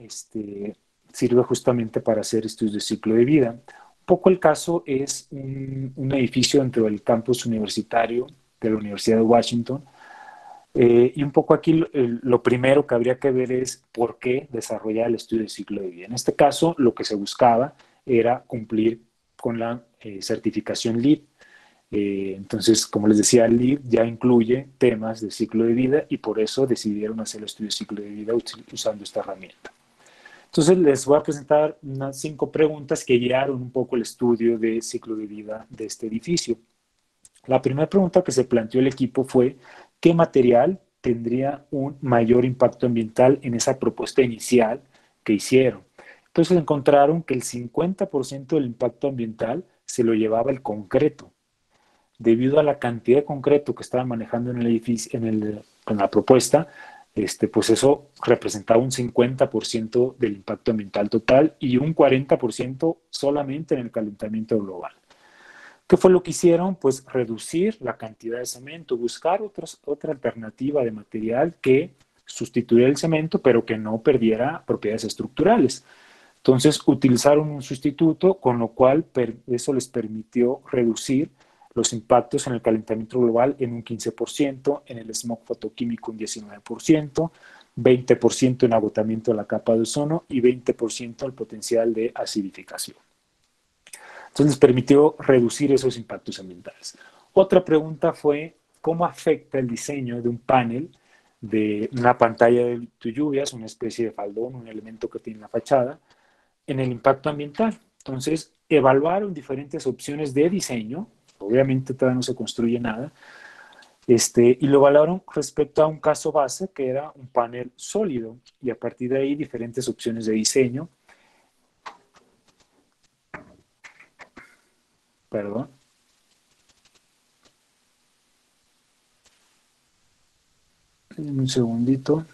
sirve justamente para hacer estudios de ciclo de vida. Un poco el caso es un edificio dentro del campus universitario de la Universidad de Washington. Y un poco aquí lo primero que habría que ver es por qué desarrollar el estudio de ciclo de vida. En este caso, lo que se buscaba era cumplir con la certificación LEED. Entonces, como les decía, el LEED ya incluye temas de ciclo de vida y por eso decidieron hacer el estudio de ciclo de vida usando esta herramienta. Entonces, les voy a presentar unas 5 preguntas que guiaron un poco el estudio de ciclo de vida de este edificio. La primera pregunta que se planteó el equipo fue: ¿qué material tendría un mayor impacto ambiental en esa propuesta inicial que hicieron? Entonces encontraron que el 50% del impacto ambiental se lo llevaba el concreto. Debido a la cantidad de concreto que estaban manejando en el edificio, en la propuesta, pues eso representaba un 50% del impacto ambiental total y un 40% solamente en el calentamiento global. ¿Qué fue lo que hicieron? Pues reducir la cantidad de cemento, buscar otra alternativa de material que sustituyera el cemento, pero que no perdiera propiedades estructurales. Entonces utilizaron un sustituto, con lo cual eso les permitió reducir los impactos en el calentamiento global en un 15%, en el smog fotoquímico un 19%, 20% en agotamiento de la capa de ozono y 20% el potencial de acidificación. Entonces les permitió reducir esos impactos ambientales. Otra pregunta fue, ¿cómo afecta el diseño de un panel de una pantalla de lluvias, una especie de faldón, un elemento que tiene la fachada, en el impacto ambiental? Entonces, evaluaron diferentes opciones de diseño, obviamente todavía no se construye nada, y lo evaluaron respecto a un caso base que era un panel sólido, y a partir de ahí diferentes opciones de diseño. Perdón. Un segundito.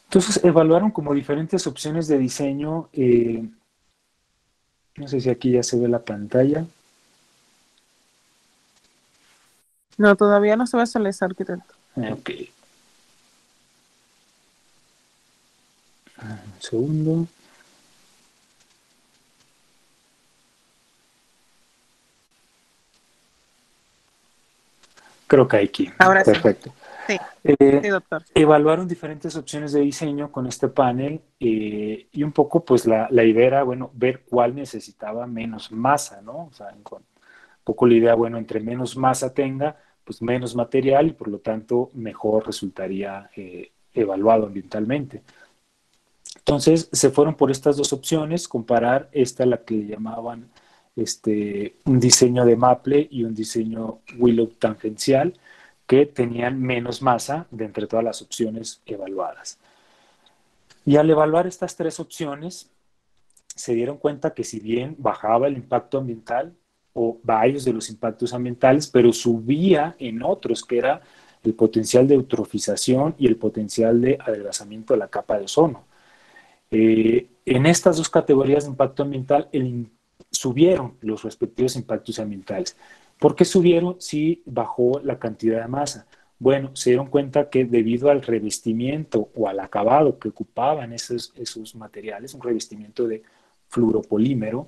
Entonces evaluaron como diferentes opciones de diseño. No sé si aquí ya se ve la pantalla. No, todavía no se ve Celeste, arquitecto. Ok. Un segundo. Creo que aquí. Ahora perfecto. Sí, sí, doctor. Evaluaron diferentes opciones de diseño con este panel y un poco pues la idea era, bueno, ver cuál necesitaba menos masa, ¿no? O sea, con un poco la idea, bueno, entre menos masa tenga, pues menos material y por lo tanto mejor resultaría evaluado ambientalmente. Entonces se fueron por estas dos opciones, comparar esta, la que le llamaban un diseño de maple y un diseño willow tangencial, que tenían menos masa de entre todas las opciones evaluadas. Y al evaluar estas tres opciones, se dieron cuenta que si bien bajaba el impacto ambiental o varios de los impactos ambientales, pero subía en otros, que era el potencial de eutrofización y el potencial de adelgazamiento de la capa de ozono. En estas dos categorías de impacto ambiental subieron los respectivos impactos ambientales. ¿Por qué subieron si bajó la cantidad de masa? Bueno, se dieron cuenta que debido al revestimiento o al acabado que ocupaban esos materiales, un revestimiento de fluoropolímero,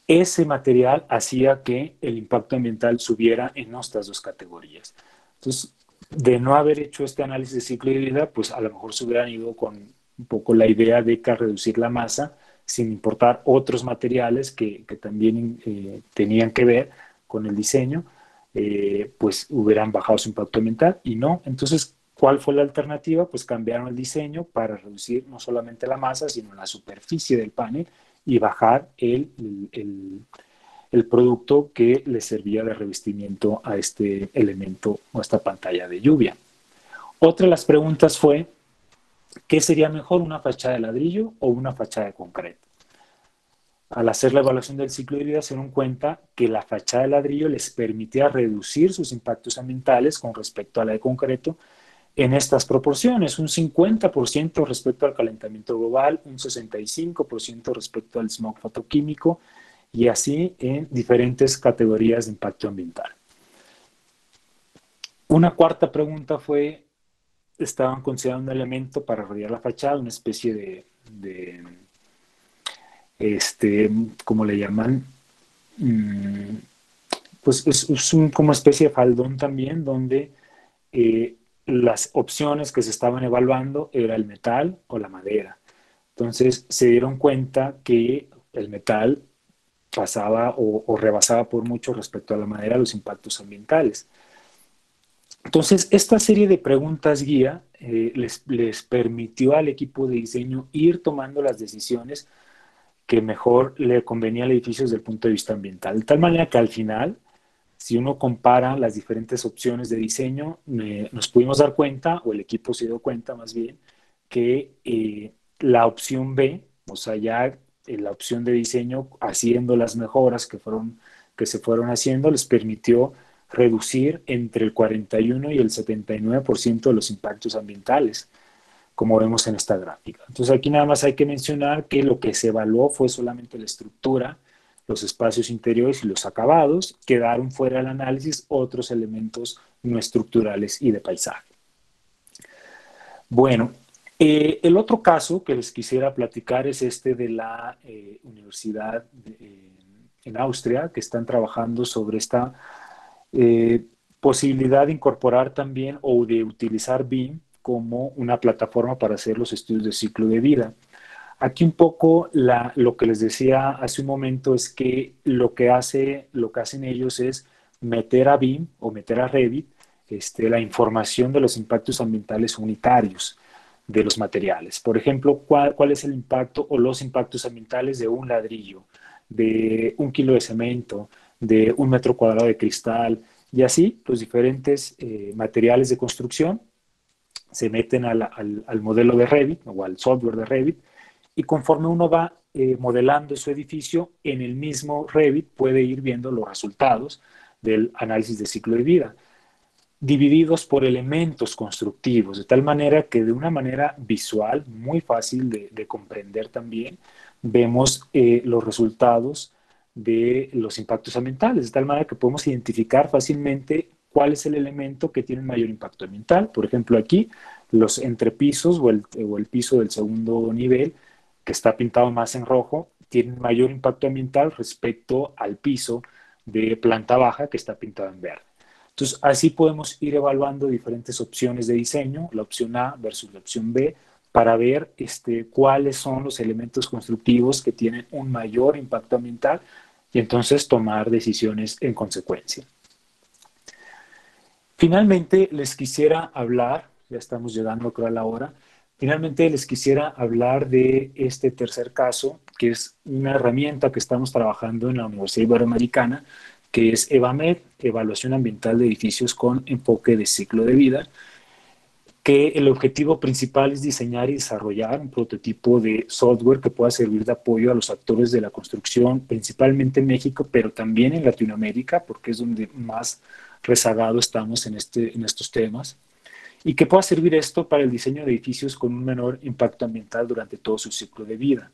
ese material hacía que el impacto ambiental subiera en estas dos categorías. Entonces, de no haber hecho este análisis de ciclo de vida, pues a lo mejor se hubieran ido con un poco la idea de que al reducir la masa, sin importar otros materiales que también tenían que ver con el diseño, pues hubieran bajado su impacto ambiental y no. Entonces, ¿cuál fue la alternativa? Pues cambiaron el diseño para reducir no solamente la masa, sino la superficie del panel y bajar el producto que le servía de revestimiento a este elemento o a esta pantalla de lluvia. Otra de las preguntas fue, ¿qué sería mejor, una fachada de ladrillo o una fachada de concreto? Al hacer la evaluación del ciclo de vida se dieron cuenta que la fachada de ladrillo les permitía reducir sus impactos ambientales con respecto a la de concreto en estas proporciones, un 50% respecto al calentamiento global, un 65% respecto al smog fotoquímico y así en diferentes categorías de impacto ambiental. Una cuarta pregunta fue, estaban considerando un elemento para rodear la fachada, una especie de ¿cómo le llaman? Pues es como especie de faldón también, donde las opciones que se estaban evaluando era el metal o la madera. Entonces se dieron cuenta que el metal pasaba o rebasaba por mucho respecto a la madera los impactos ambientales. Entonces, esta serie de preguntas guía les permitió al equipo de diseño ir tomando las decisiones que mejor le convenía al edificio desde el punto de vista ambiental. De tal manera que al final, si uno compara las diferentes opciones de diseño, nos pudimos dar cuenta, o el equipo se dio cuenta más bien, que la opción B, o sea, ya la opción de diseño, haciendo las mejoras que se fueron haciendo, les permitió reducir entre el 41 y el 79% de los impactos ambientales, como vemos en esta gráfica. Entonces aquí nada más hay que mencionar que lo que se evaluó fue solamente la estructura, los espacios interiores y los acabados. Quedaron fuera del análisis otros elementos no estructurales y de paisaje. Bueno, El otro caso que les quisiera platicar es este de la universidad en Austria, que están trabajando sobre esta eh, posibilidad de incorporar también o de utilizar BIM como una plataforma para hacer los estudios de ciclo de vida. Aquí un poco lo que les decía hace un momento es que lo que hacen ellos es meter a BIM o meter a Revit la información de los impactos ambientales unitarios de los materiales. Por ejemplo, cuál es el impacto o los impactos ambientales de un ladrillo, de 1 kilo de cemento, de 1 metro cuadrado de cristal, y así los diferentes materiales de construcción se meten al modelo de Revit o al software de Revit, y conforme uno va modelando su edificio, en el mismo Revit puede ir viendo los resultados del análisis de ciclo de vida, divididos por elementos constructivos, de tal manera que de una manera visual, muy fácil de comprender también, vemos los resultados de los impactos ambientales, de tal manera que podemos identificar fácilmente cuál es el elemento que tiene mayor impacto ambiental. Por ejemplo, aquí los entrepisos o el piso del segundo nivel, que está pintado más en rojo, tienen mayor impacto ambiental respecto al piso de planta baja, que está pintado en verde. Entonces, así podemos ir evaluando diferentes opciones de diseño, la opción A versus la opción B, para ver cuáles son los elementos constructivos que tienen un mayor impacto ambiental y entonces tomar decisiones en consecuencia. Finalmente, les quisiera hablar, ya estamos llegando creo a la hora, finalmente les quisiera hablar de este tercer caso, que es una herramienta que estamos trabajando en la Universidad Iberoamericana, que es EVAMED, Evaluación Ambiental de Edificios con Enfoque de Ciclo de Vida, que el objetivo principal es diseñar y desarrollar un prototipo de software que pueda servir de apoyo a los actores de la construcción, principalmente en México, pero también en Latinoamérica, porque es donde más rezagado estamos en estos temas, y que pueda servir esto para el diseño de edificios con un menor impacto ambiental durante todo su ciclo de vida.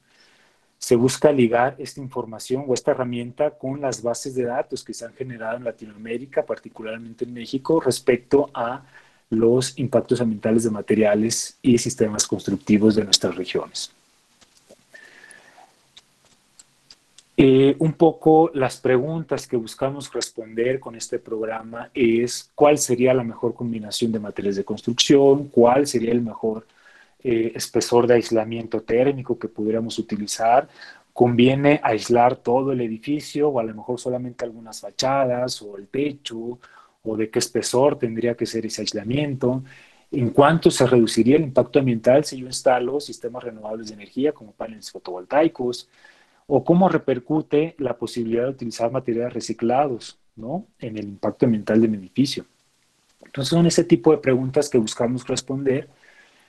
Se busca ligar esta información o esta herramienta con las bases de datos que se han generado en Latinoamérica, particularmente en México, respecto a los impactos ambientales de materiales y sistemas constructivos de nuestras regiones. Un poco las preguntas que buscamos responder con este programa es cuál sería la mejor combinación de materiales de construcción, cuál sería el mejor espesor de aislamiento térmico que pudiéramos utilizar. ¿Conviene aislar todo el edificio o a lo mejor solamente algunas fachadas o el techo? ¿O de qué espesor tendría que ser ese aislamiento? ¿En cuánto se reduciría el impacto ambiental si yo instalo sistemas renovables de energía como paneles fotovoltaicos? ¿O cómo repercute la posibilidad de utilizar materiales reciclados, ¿no?, en el impacto ambiental de mi edificio? Entonces son ese tipo de preguntas que buscamos responder,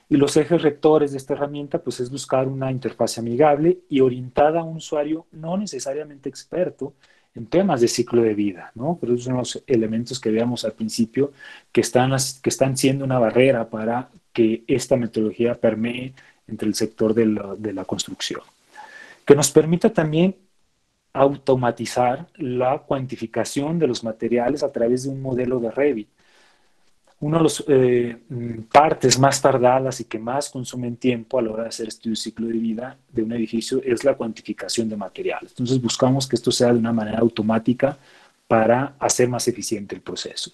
y los ejes rectores de esta herramienta pues es buscar una interfaz amigable y orientada a un usuario no necesariamente experto en temas de ciclo de vida, ¿no? Pero esos son los elementos que veamos al principio que están siendo una barrera para que esta metodología permee entre el sector de la construcción. Que nos permita también automatizar la cuantificación de los materiales a través de un modelo de Revit. Una de las partes más tardadas y que más consumen tiempo a la hora de hacer estudio de ciclo de vida de un edificio es la cuantificación de materiales. Entonces buscamos que esto sea de una manera automática para hacer más eficiente el proceso.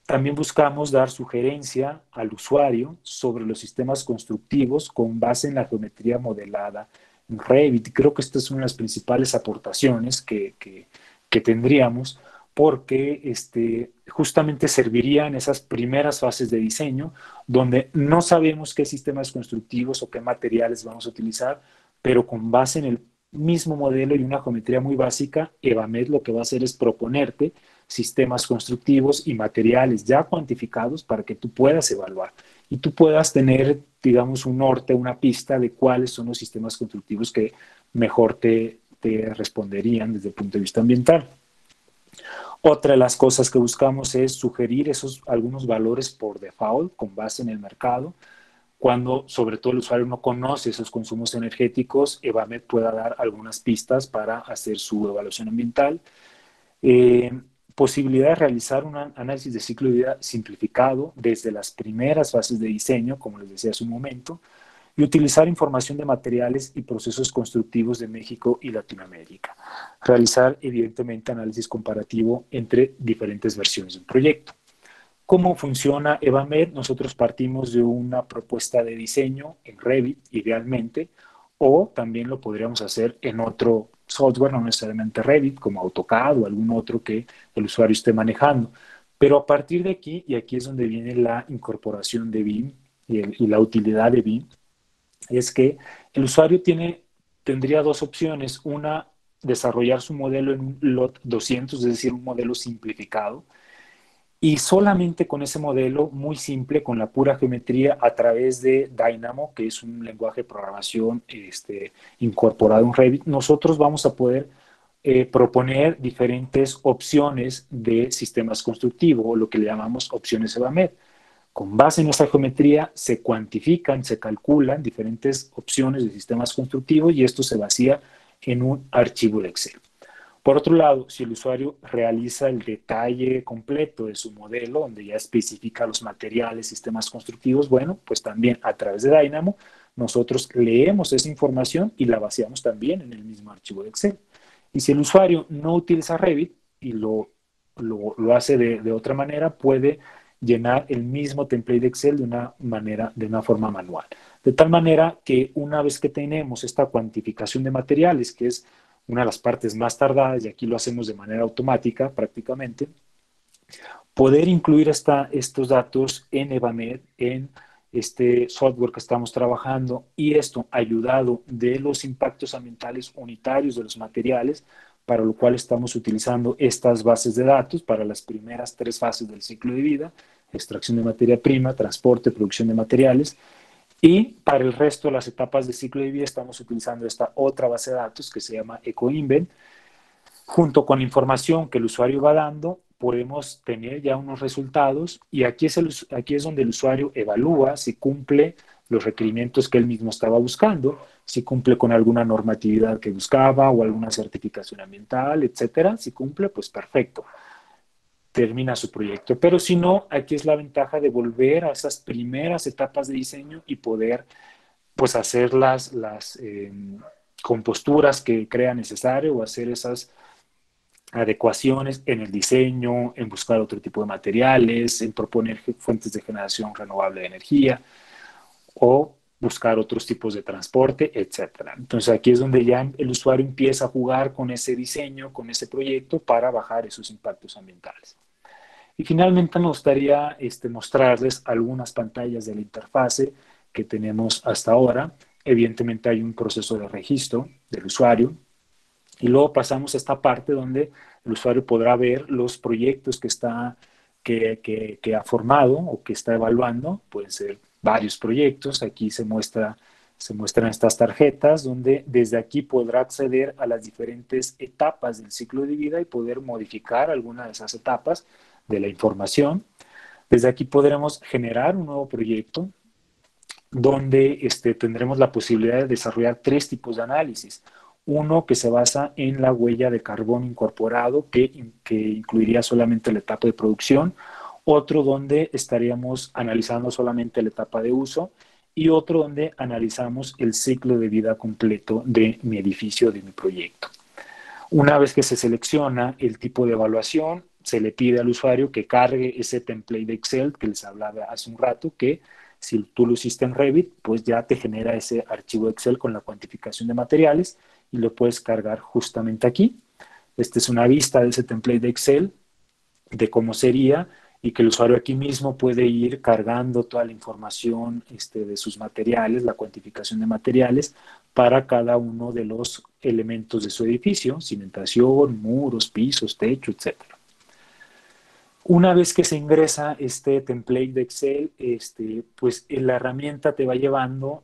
También buscamos dar sugerencia al usuario sobre los sistemas constructivos con base en la geometría modelada en Revit. Creo que esta es una de las principales aportaciones que tendríamos, porque justamente serviría en esas primeras fases de diseño, donde no sabemos qué sistemas constructivos o qué materiales vamos a utilizar, pero con base en el mismo modelo y una geometría muy básica, EVAMED lo que va a hacer es proponerte sistemas constructivos y materiales ya cuantificados para que tú puedas evaluar y tú puedas tener, digamos, un norte, una pista de cuáles son los sistemas constructivos que mejor te responderían desde el punto de vista ambiental. Otra de las cosas que buscamos es sugerir algunos valores por default con base en el mercado. Cuando sobre todo el usuario no conoce esos consumos energéticos, EVAMED pueda dar algunas pistas para hacer su evaluación ambiental. posibilidad de realizar un análisis de ciclo de vida simplificado desde las primeras fases de diseño, como les decía hace un momento, y utilizar información de materiales y procesos constructivos de México y Latinoamérica. Realizar, evidentemente, análisis comparativo entre diferentes versiones del proyecto. ¿Cómo funciona Evamed? Nosotros partimos de una propuesta de diseño en Revit, idealmente, o también lo podríamos hacer en otro software, no necesariamente Revit, como AutoCAD o algún otro que el usuario esté manejando. Pero a partir de aquí, y aquí es donde viene la incorporación de BIM y la utilidad de BIM, es que el usuario tendría dos opciones. Una, desarrollar su modelo en un LOT 200, es decir, un modelo simplificado, y solamente con ese modelo muy simple, con la pura geometría a través de Dynamo, que es un lenguaje de programación incorporado en Revit, nosotros vamos a poder proponer diferentes opciones de sistemas constructivos, o lo que le llamamos opciones EVAMED. Con base en esa geometría se cuantifican, se calculan diferentes opciones de sistemas constructivos y esto se vacía en un archivo de Excel. Por otro lado, si el usuario realiza el detalle completo de su modelo, donde ya especifica los materiales, sistemas constructivos, bueno, pues también a través de Dynamo nosotros leemos esa información y la vaciamos también en el mismo archivo de Excel. Y si el usuario no utiliza Revit y lo hace de otra manera, puede llenar el mismo template de Excel de una forma manual. De tal manera que una vez que tenemos esta cuantificación de materiales, que es una de las partes más tardadas, y aquí lo hacemos de manera automática prácticamente, poder incluir estos datos en Evamed, en este software que estamos trabajando, y esto ayudado de los impactos ambientales unitarios de los materiales, para lo cual estamos utilizando estas bases de datos para las primeras 3 fases del ciclo de vida: extracción de materia prima, transporte, producción de materiales. Y para el resto de las etapas del ciclo de vida estamos utilizando esta otra base de datos que se llama EcoInvent. Junto con información que el usuario va dando, podemos tener ya unos resultados, y aquí es donde el usuario evalúa si cumple los requerimientos que él mismo estaba buscando, si cumple con alguna normatividad que buscaba o alguna certificación ambiental, etcétera. Si cumple, pues perfecto, termina su proyecto. Pero si no, aquí es la ventaja de volver a esas primeras etapas de diseño y poder pues hacer las composturas que crea necesario, o hacer esas adecuaciones en el diseño, en buscar otro tipo de materiales, en proponer fuentes de generación renovable de energía o buscar otros tipos de transporte, etcétera. Entonces aquí es donde ya el usuario empieza a jugar con ese diseño, con ese proyecto, para bajar esos impactos ambientales. Y finalmente me gustaría mostrarles algunas pantallas de la interfase que tenemos hasta ahora. Evidentemente hay un proceso de registro del usuario, y luego pasamos a esta parte donde el usuario podrá ver los proyectos que ha formado o que está evaluando. Pueden ser varios proyectos. Aquí se muestran estas tarjetas donde desde aquí podrá acceder a las diferentes etapas del ciclo de vida y poder modificar alguna de esas etapas de la información. Desde aquí podremos generar un nuevo proyecto donde tendremos la posibilidad de desarrollar 3 tipos de análisis. Uno que se basa en la huella de carbono incorporado, que incluiría solamente la etapa de producción. Otro donde estaríamos analizando solamente la etapa de uso. Y otro donde analizamos el ciclo de vida completo de mi edificio, de mi proyecto. Una vez que se selecciona el tipo de evaluación, se le pide al usuario que cargue ese template de Excel que les hablaba hace un rato, que si tú lo hiciste en Revit, pues ya te genera ese archivo Excel con la cuantificación de materiales y lo puedes cargar justamente aquí. Esta es una vista de ese template de Excel, de cómo sería, y que el usuario aquí mismo puede ir cargando toda la información de sus materiales, la cuantificación de materiales para cada uno de los elementos de su edificio: cimentación, muros, pisos, techo, etc. Una vez que se ingresa este template de Excel, pues la herramienta te va llevando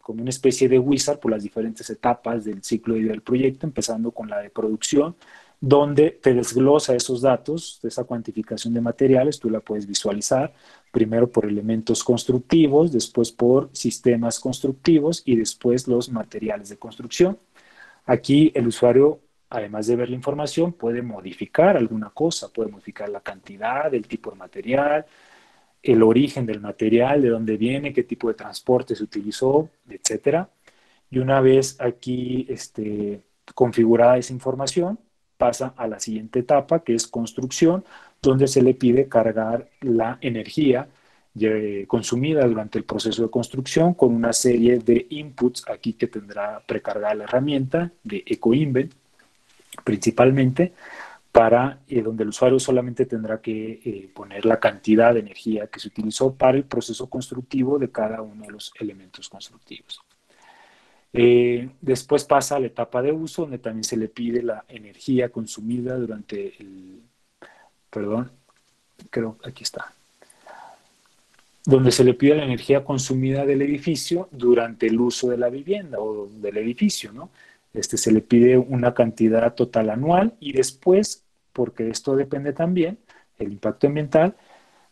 como una especie de wizard por las diferentes etapas del ciclo de vida del proyecto, empezando con la de producción, donde te desglosa esos datos de esa cuantificación de materiales. Tú la puedes visualizar primero por elementos constructivos, después por sistemas constructivos y después los materiales de construcción. Aquí el usuario además de ver la información, puede modificar alguna cosa, puede modificar la cantidad, el tipo de material, el origen del material, de dónde viene, qué tipo de transporte se utilizó, etcétera. Y una vez aquí configurada esa información, pasa a la siguiente etapa, que es construcción, donde se le pide cargar la energía consumida durante el proceso de construcción con una serie de inputs aquí que tendrá precargada la herramienta de EcoInvent, principalmente, para donde el usuario solamente tendrá que poner la cantidad de energía que se utilizó para el proceso constructivo de cada uno de los elementos constructivos. Después pasa a la etapa de uso, donde también se le pide la energía consumida durante aquí está. Donde se le pide la energía consumida del edificio durante el uso de la vivienda o del edificio, ¿no? Se le pide una cantidad total anual y después, porque esto depende también, el impacto ambiental,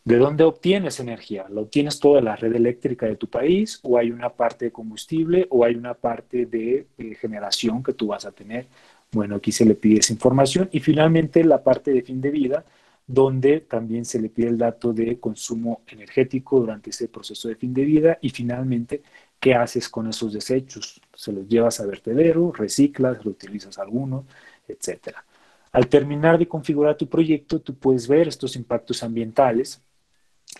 ¿de dónde obtienes energía? ¿La obtienes toda la red eléctrica de tu país o hay una parte de combustible o hay una parte de generación que tú vas a tener? Bueno, aquí se le pide esa información y finalmente la parte de fin de vida, donde también se le pide el dato de consumo energético durante ese proceso de fin de vida y finalmente, ¿qué haces con esos desechos? ¿Se los llevas a vertedero, reciclas, reutilizas algunos, etcétera? Al terminar de configurar tu proyecto, tú puedes ver estos impactos ambientales.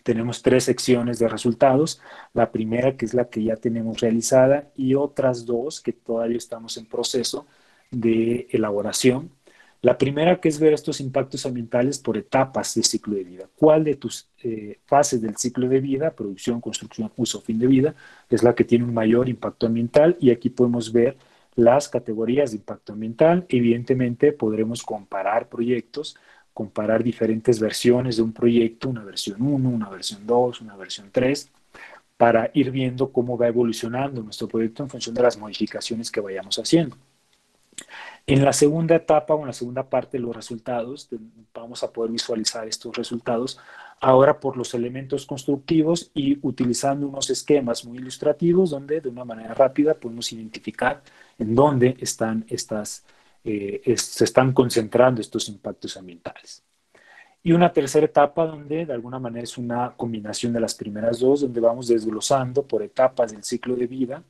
Tenemos 3 secciones de resultados. La primera, que es la que ya tenemos realizada, y otras 2 que todavía estamos en proceso de elaboración. La primera, que es ver estos impactos ambientales por etapas de ciclo de vida. ¿Cuál de tus fases del ciclo de vida, producción, construcción, uso, fin de vida, es la que tiene un mayor impacto ambiental? Y aquí podemos ver las categorías de impacto ambiental. Evidentemente, podremos comparar proyectos, comparar diferentes versiones de un proyecto, una versión 1, una versión 2, una versión 3, para ir viendo cómo va evolucionando nuestro proyecto en función de las modificaciones que vayamos haciendo. En la segunda etapa o en la segunda parte de los resultados, vamos a poder visualizar estos resultados ahora por los elementos constructivos y utilizando unos esquemas muy ilustrativos donde de una manera rápida podemos identificar en dónde están se están concentrando estos impactos ambientales. Y una tercera etapa donde de alguna manera es una combinación de las primeras dos, donde vamos desglosando por etapas del ciclo de vida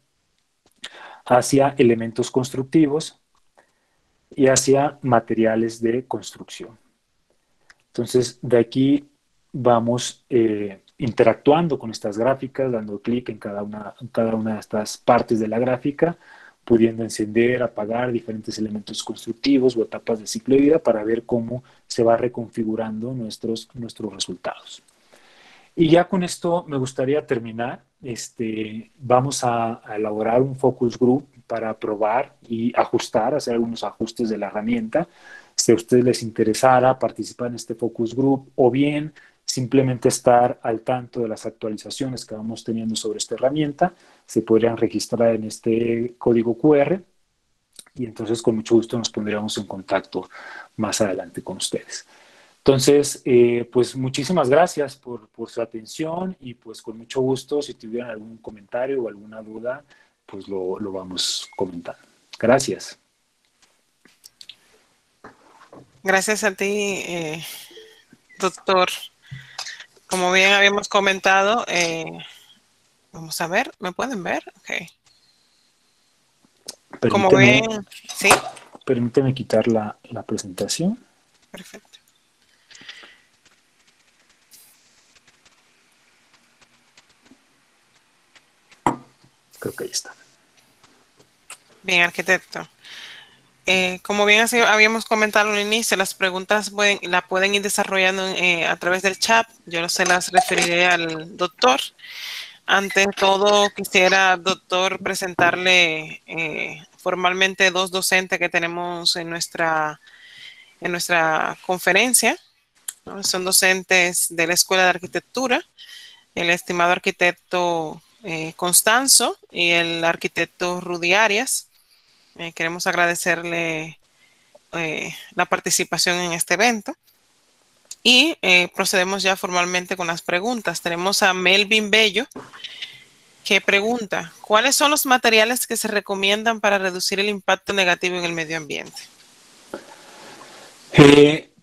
hacia elementos constructivos y hacia materiales de construcción. Entonces, de aquí vamos interactuando con estas gráficas, dando clic en cada una de estas partes de la gráfica, pudiendo encender, apagar diferentes elementos constructivos o etapas de ciclo de vida para ver cómo se va reconfigurando nuestros resultados. Y ya con esto me gustaría terminar. Vamos a elaborar un focus group para probar y ajustar, hacer algunos ajustes de la herramienta. Si a ustedes les interesara participar en este focus group o bien simplemente estar al tanto de las actualizaciones que vamos teniendo sobre esta herramienta, se podrían registrar en este código QR y entonces con mucho gusto nos pondríamos en contacto más adelante con ustedes. Entonces, pues muchísimas gracias por su atención y pues con mucho gusto, si tuvieran algún comentario o alguna duda, pues lo vamos comentando. Gracias. Gracias a ti, doctor. Como bien habíamos comentado, vamos a ver, ¿me pueden ver? Ok. Como ven, ¿sí? Permíteme quitar la presentación. Perfecto. Creo que ahí está. Bien, arquitecto. Como bien habíamos comentado al inicio, las preguntas la pueden ir desarrollando a través del chat. Yo se las referiré al doctor. Ante todo, quisiera, doctor, presentarle formalmente 2 docentes que tenemos en nuestra conferencia, ¿no? Son docentes de la Escuela de Arquitectura, el estimado arquitecto Constanzo y el arquitecto Rudy Arias. Queremos agradecerle la participación en este evento. Y procedemos ya formalmente con las preguntas. Tenemos a Melvin Bello, que pregunta, ¿cuáles son los materiales que se recomiendan para reducir el impacto negativo en el medio ambiente?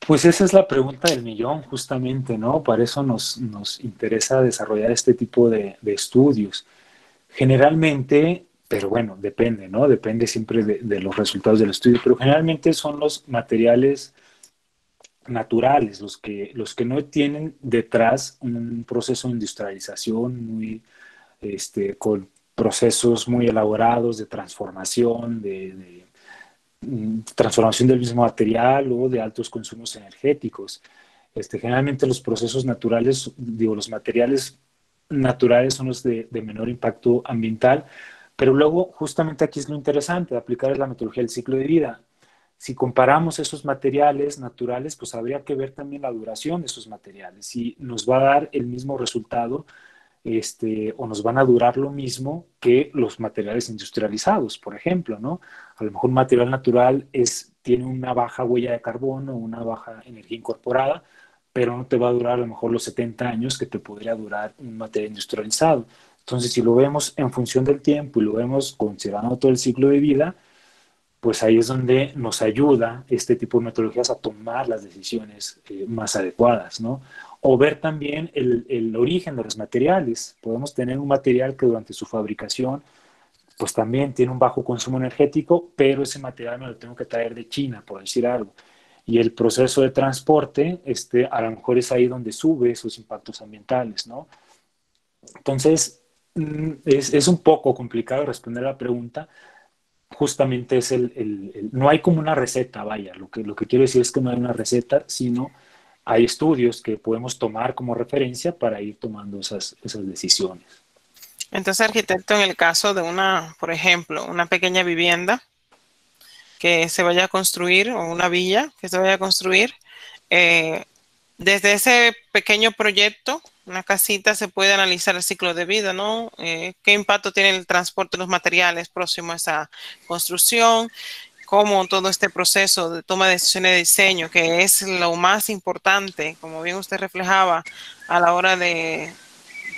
Pues esa es la pregunta del millón, justamente, ¿no? Para eso nos interesa desarrollar este tipo de estudios. Generalmente, pero bueno, depende, ¿no? Depende siempre de los resultados del estudio, pero generalmente son los materiales naturales, los que no tienen detrás un proceso de industrialización muy, con procesos muy elaborados de transformación, transformación del mismo material o de altos consumos energéticos. Generalmente los procesos naturales, digo, los materiales naturales son los de menor impacto ambiental, pero luego justamente aquí es lo interesante de aplicar la metodología del ciclo de vida. Si comparamos esos materiales naturales, pues habría que ver también la duración de esos materiales. Si nos va a dar el mismo resultado o nos van a durar lo mismo que los materiales industrializados, por ejemplo, ¿no? A lo mejor un material natural tiene una baja huella de carbono, una baja energía incorporada, pero no te va a durar a lo mejor los 70 años que te podría durar un material industrializado. Entonces, si lo vemos en función del tiempo y lo vemos considerando todo el ciclo de vida, pues ahí es donde nos ayuda este tipo de metodologías a tomar las decisiones más adecuadas, ¿no? O ver también el origen de los materiales. Podemos tener un material que durante su fabricación, pues también tiene un bajo consumo energético, pero ese material me lo tengo que traer de China, por decir algo. Y el proceso de transporte, a lo mejor es ahí donde sube esos impactos ambientales, ¿no? Entonces, es un poco complicado responder a la pregunta, justamente es no hay como una receta, vaya, lo que quiero decir es que no hay una receta, sino hay estudios que podemos tomar como referencia para ir tomando esas decisiones. Entonces, arquitecto, en el caso de por ejemplo, una pequeña vivienda que se vaya a construir o una villa que se vaya a construir, desde ese pequeño proyecto, una casita, se puede analizar el ciclo de vida, ¿no? ¿Qué impacto tiene el transporte de los materiales próximo a esa construcción? Cómo todo este proceso de toma de decisiones de diseño, que es lo más importante, como bien usted reflejaba, a la hora de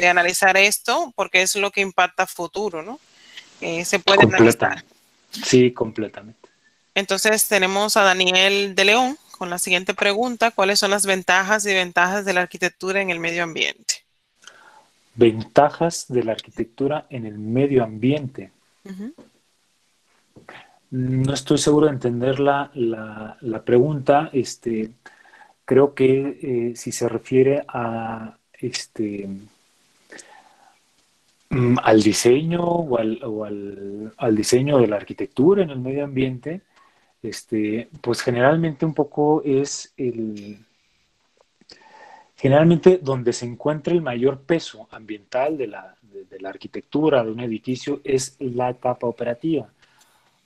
analizar esto, porque es lo que impacta a futuro, ¿no? Se puede analizar. Sí, completamente. Entonces tenemos a Daniel de León con la siguiente pregunta: ¿cuáles son las ventajas y desventajas de la arquitectura en el medio ambiente? Ventajas de la arquitectura en el medio ambiente. Uh-huh. No estoy seguro de entender la pregunta. Creo que si se refiere a al diseño o al diseño de la arquitectura en el medio ambiente, pues generalmente un poco es generalmente donde se encuentra el mayor peso ambiental de la arquitectura de un edificio es la etapa operativa.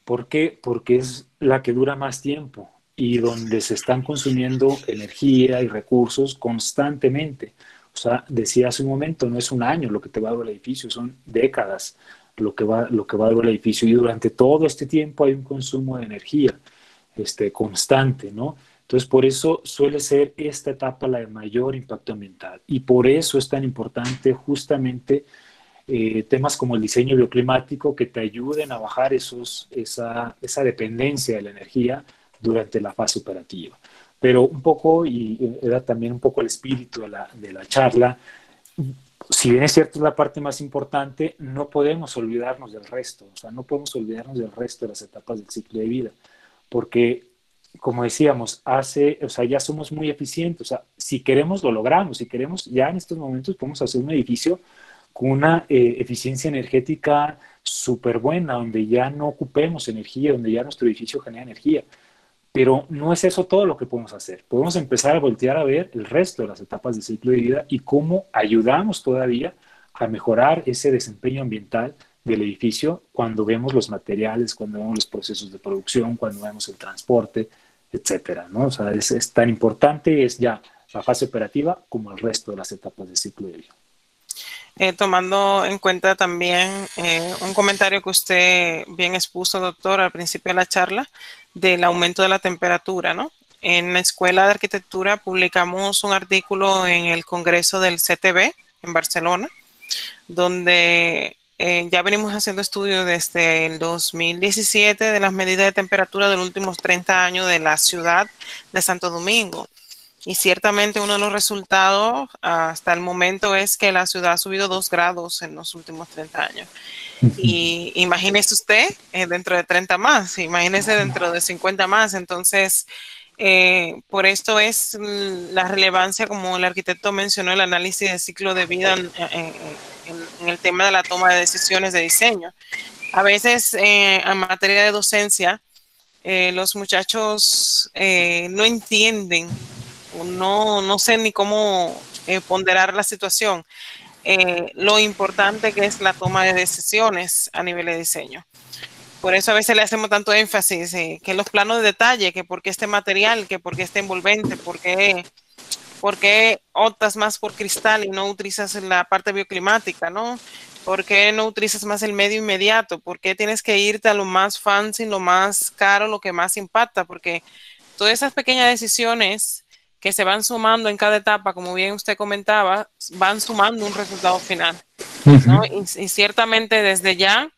¿Por qué? Porque es la que dura más tiempo y donde se están consumiendo energía y recursos constantemente. O sea, decía hace un momento, no es un año lo que te va a durar el edificio, son décadas lo que va a durar el edificio. Y durante todo este tiempo hay un consumo de energía constante, ¿no? Entonces, por eso suele ser esta etapa la de mayor impacto ambiental. Y por eso es tan importante justamente temas como el diseño bioclimático que te ayuden a bajar esa dependencia de la energía durante la fase operativa. Pero un poco, y era también un poco el espíritu de la charla, si bien es cierto es la parte más importante, no podemos olvidarnos del resto, o sea, no podemos olvidarnos del resto de las etapas del ciclo de vida, porque, como decíamos, o sea, ya somos muy eficientes, o sea, si queremos lo logramos, si queremos, ya en estos momentos podemos hacer un edificio con una eficiencia energética súper buena, donde ya no ocupemos energía, donde ya nuestro edificio genera energía. Pero no es eso todo lo que podemos hacer. Podemos empezar a voltear a ver el resto de las etapas del ciclo de vida y cómo ayudamos todavía a mejorar ese desempeño ambiental del edificio cuando vemos los materiales, cuando vemos los procesos de producción, cuando vemos el transporte, etcétera, ¿no? O sea, es tan importante, es ya la fase operativa como el resto de las etapas del ciclo de vida. Tomando en cuenta también un comentario que usted bien expuso, doctor, al principio de la charla, del aumento de la temperatura, ¿no? En la Escuela de Arquitectura publicamos un artículo en el Congreso del CTB en Barcelona, donde ya venimos haciendo estudios desde el 2017 de las medidas de temperatura de los últimos 30 años de la ciudad de Santo Domingo. Y ciertamente uno de los resultados hasta el momento es que la ciudad ha subido 2 grados en los últimos 30 años. Y imagínese usted dentro de 30 más, imagínese dentro de 50 más. Entonces, por esto es la relevancia, como el arquitecto mencionó, el análisis de ciclo de vida en el tema de la toma de decisiones de diseño. A veces en materia de docencia, los muchachos no entienden, no sé ni cómo ponderar la situación. Lo importante que es la toma de decisiones a nivel de diseño. Por eso a veces le hacemos tanto énfasis que los planos de detalle, que por qué este material, que por qué este envolvente, por qué optas más por cristal y no utilizas la parte bioclimática, ¿no? ¿Por qué no utilizas más el medio inmediato? ¿Por qué tienes que irte a lo más fancy, lo más caro, lo que más impacta? Porque todas esas pequeñas decisiones que se van sumando en cada etapa, como bien usted comentaba, van sumando un resultado final, ¿no? Y ciertamente desde ya,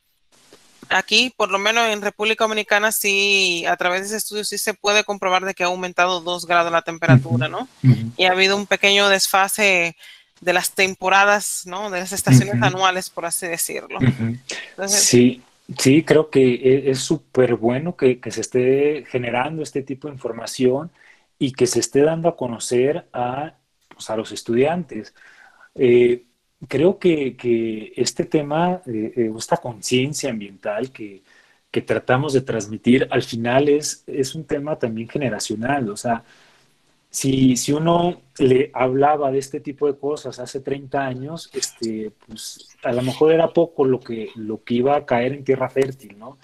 aquí, por lo menos en República Dominicana, sí, a través de ese estudio sí se puede comprobar de que ha aumentado 2 grados la temperatura, ¿no? Y ha habido un pequeño desfase de las temporadas, ¿no? De las estaciones anuales, por así decirlo. Entonces, sí, sí, creo que es súper bueno que se esté generando este tipo de información y que se esté dando a conocer pues, a los estudiantes. Eh, Creo que este tema, esta conciencia ambiental que tratamos de transmitir, al final es un tema también generacional. O sea, si uno le hablaba de este tipo de cosas hace 30 años, pues a lo mejor era poco lo que iba a caer en tierra fértil, ¿no?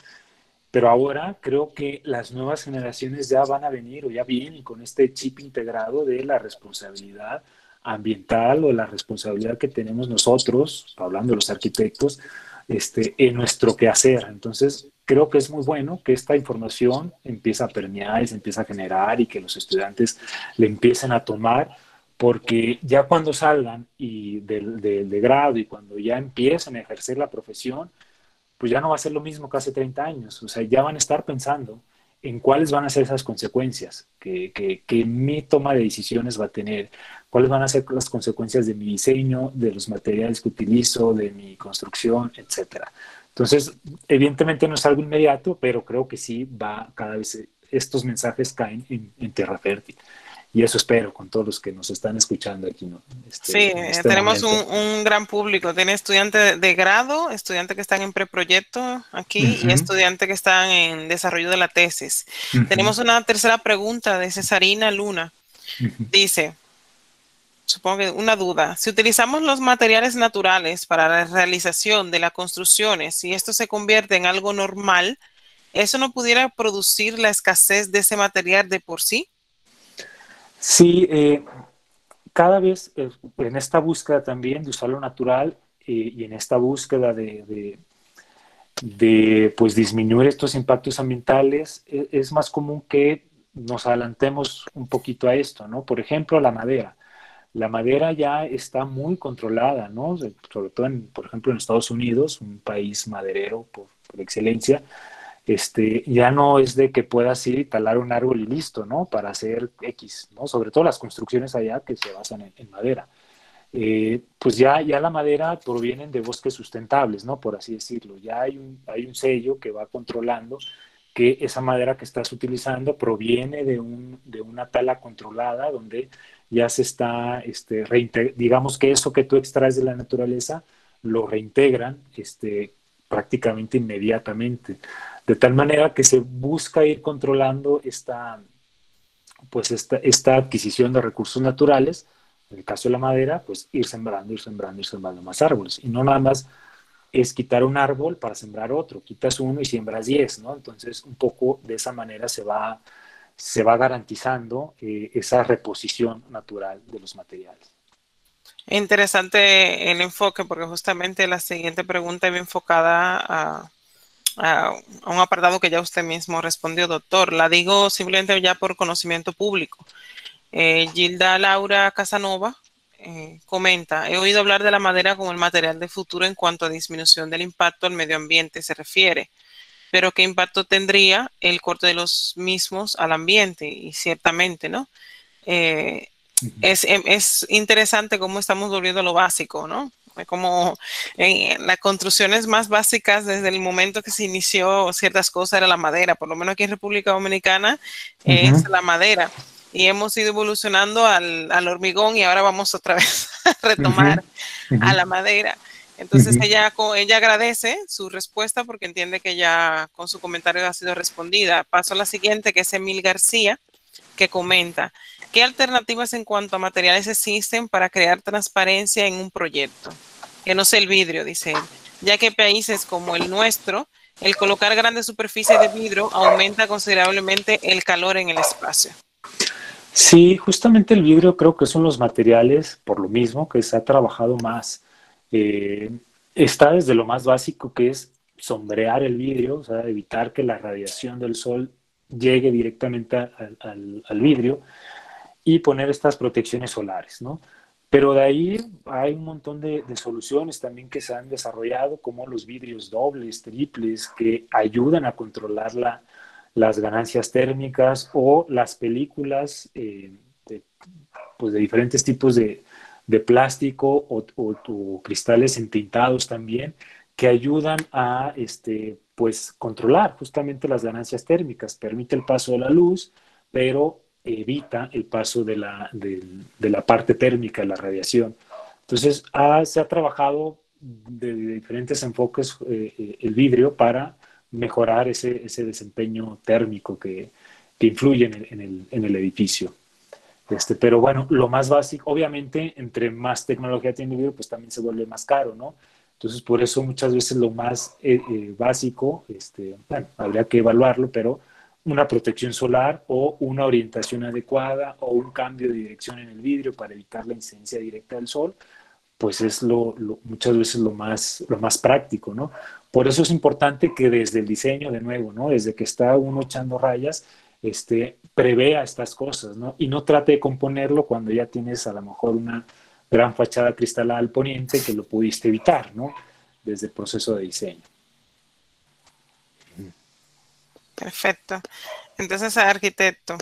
Pero ahora creo que las nuevas generaciones ya van a venir o ya vienen con este chip integrado de la responsabilidad ambiental o la responsabilidad que tenemos nosotros, hablando de los arquitectos, en nuestro quehacer. Entonces, creo que es muy bueno que esta información empiece a permear y se empiece a generar y que los estudiantes le empiecen a tomar, porque ya cuando salgan y de grado y cuando ya empiecen a ejercer la profesión, pues ya no va a ser lo mismo que hace 30 años. O sea, ya van a estar pensando en cuáles van a ser esas consecuencias que mi toma de decisiones va a tener, cuáles van a ser las consecuencias de mi diseño, de los materiales que utilizo, de mi construcción, etcétera. Entonces, evidentemente no es algo inmediato, pero creo que sí va cada vez, estos mensajes caen en tierra fértil. Y eso espero con todos los que nos están escuchando aquí, ¿no? Sí, En este tenemos momento. un gran público. Tiene estudiantes de grado, estudiantes que están en preproyecto aquí y estudiantes que están en desarrollo de la tesis. Tenemos una tercera pregunta de Cesarina Luna. Dice, supongo que una duda, si utilizamos los materiales naturales para la realización de las construcciones y esto se convierte en algo normal, ¿eso no pudiera producir la escasez de ese material de por sí? Sí, cada vez en esta búsqueda también de usar lo natural y en esta búsqueda de pues disminuir estos impactos ambientales, es más común que nos adelantemos un poquito a esto, ¿no? Por ejemplo, la madera. La madera ya está muy controlada, ¿no? Sobre todo, por ejemplo, en Estados Unidos, un país maderero por excelencia, ya no es de que puedas ir y talar un árbol y listo, ¿no? Para hacer X, ¿no? Sobre todo las construcciones allá que se basan en madera. Pues ya la madera provienen de bosques sustentables, ¿no? Por así decirlo. Ya hay un sello que va controlando que esa madera que estás utilizando proviene de una tala controlada donde ya se está, digamos que eso que tú extraes de la naturaleza lo reintegran prácticamente inmediatamente. De tal manera que se busca ir controlando esta adquisición de recursos naturales. En el caso de la madera, pues ir sembrando más árboles. Y no nada más es quitar un árbol para sembrar otro. Quitas uno y siembras 10, ¿no? Entonces, un poco de esa manera se va garantizando esa reposición natural de los materiales. Interesante el enfoque, porque justamente la siguiente pregunta iba enfocada a un apartado que ya usted mismo respondió, doctor. La digo simplemente ya por conocimiento público. Gilda Laura Casanova comenta, he oído hablar de la madera como el material de futuro en cuanto a disminución del impacto al medio ambiente se refiere, pero ¿qué impacto tendría el corte de los mismos al ambiente? Y ciertamente, ¿no? Es interesante cómo estamos volviendo a lo básico, ¿no? Como en las construcciones más básicas desde el momento que se inició ciertas cosas era la madera, por lo menos aquí en República Dominicana es la madera. Y hemos ido evolucionando al hormigón y ahora vamos otra vez a retomar a la madera. Entonces ella agradece su respuesta porque entiende que ya con su comentario ha sido respondida. Paso a la siguiente, que es Emil García, que comenta, ¿qué alternativas en cuanto a materiales existen para crear transparencia en un proyecto? Que no sea el vidrio, dice él, ya que países como el nuestro, el colocar grandes superficies de vidrio aumenta considerablemente el calor en el espacio. Sí, justamente el vidrio creo que son los materiales, por lo mismo, que se ha trabajado más. Eh, Está desde lo más básico, que es sombrear el vidrio, o sea, evitar que la radiación del sol llegue directamente al vidrio y poner estas protecciones solares, ¿no? Pero de ahí hay un montón de soluciones también que se han desarrollado, como los vidrios dobles, triples, que ayudan a controlar las ganancias térmicas, o las películas pues de diferentes tipos de plástico, o cristales entintados también, que ayudan a pues, controlar justamente las ganancias térmicas. Permite el paso de la luz, pero evita el paso de la parte térmica, de la radiación. Entonces, se ha trabajado de diferentes enfoques el vidrio para mejorar ese desempeño térmico que influye en el edificio. Pero bueno, lo más básico, obviamente, entre más tecnología tiene el vidrio, pues también se vuelve más caro, ¿no? Entonces, por eso muchas veces lo más básico, bueno, habría que evaluarlo, pero una protección solar, o una orientación adecuada, o un cambio de dirección en el vidrio para evitar la incidencia directa del sol, pues es muchas veces lo más práctico, ¿no? Por eso es importante que desde el diseño, de nuevo, ¿no? Desde que está uno echando rayas, prevea estas cosas, ¿no? Y no trate de componerlo cuando ya tienes a lo mejor una gran fachada cristalada al poniente que lo pudiste evitar, ¿no? Desde el proceso de diseño. Perfecto. Entonces, arquitecto,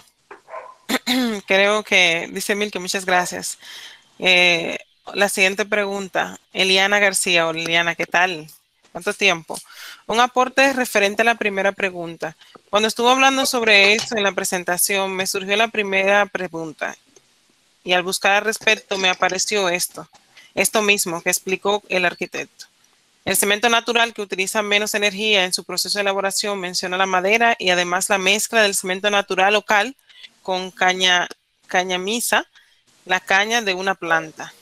creo que, dice Emil, que muchas gracias. La siguiente pregunta, Eliana García, o Liliana, ¿qué tal? ¿Cuánto tiempo? Un aporte referente a la primera pregunta. Cuando estuve hablando sobre esto en la presentación, me surgió la primera pregunta y al buscar al respecto me apareció esto mismo que explicó el arquitecto. El cemento natural, que utiliza menos energía en su proceso de elaboración, menciona la madera y además la mezcla del cemento natural local con cañamisa, la caña de una planta.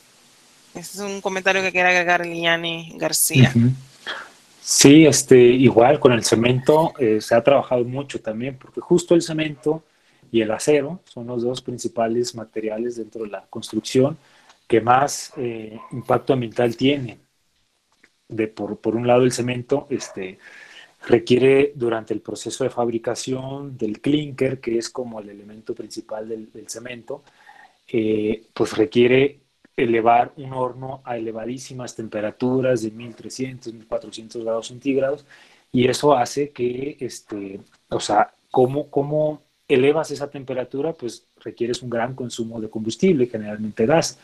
Ese es un comentario que quiere agregar Eliani García. Sí, igual con el cemento se ha trabajado mucho también, porque justo el cemento y el acero son los dos principales materiales dentro de la construcción que más impacto ambiental tienen. Por un lado, el cemento requiere, durante el proceso de fabricación del clinker, que es como el elemento principal del cemento, pues requiere elevar un horno a elevadísimas temperaturas de 1300, 1400 grados centígrados, y eso hace que, o sea, ¿cómo elevas esa temperatura? Pues requieres un gran consumo de combustible, generalmente gas.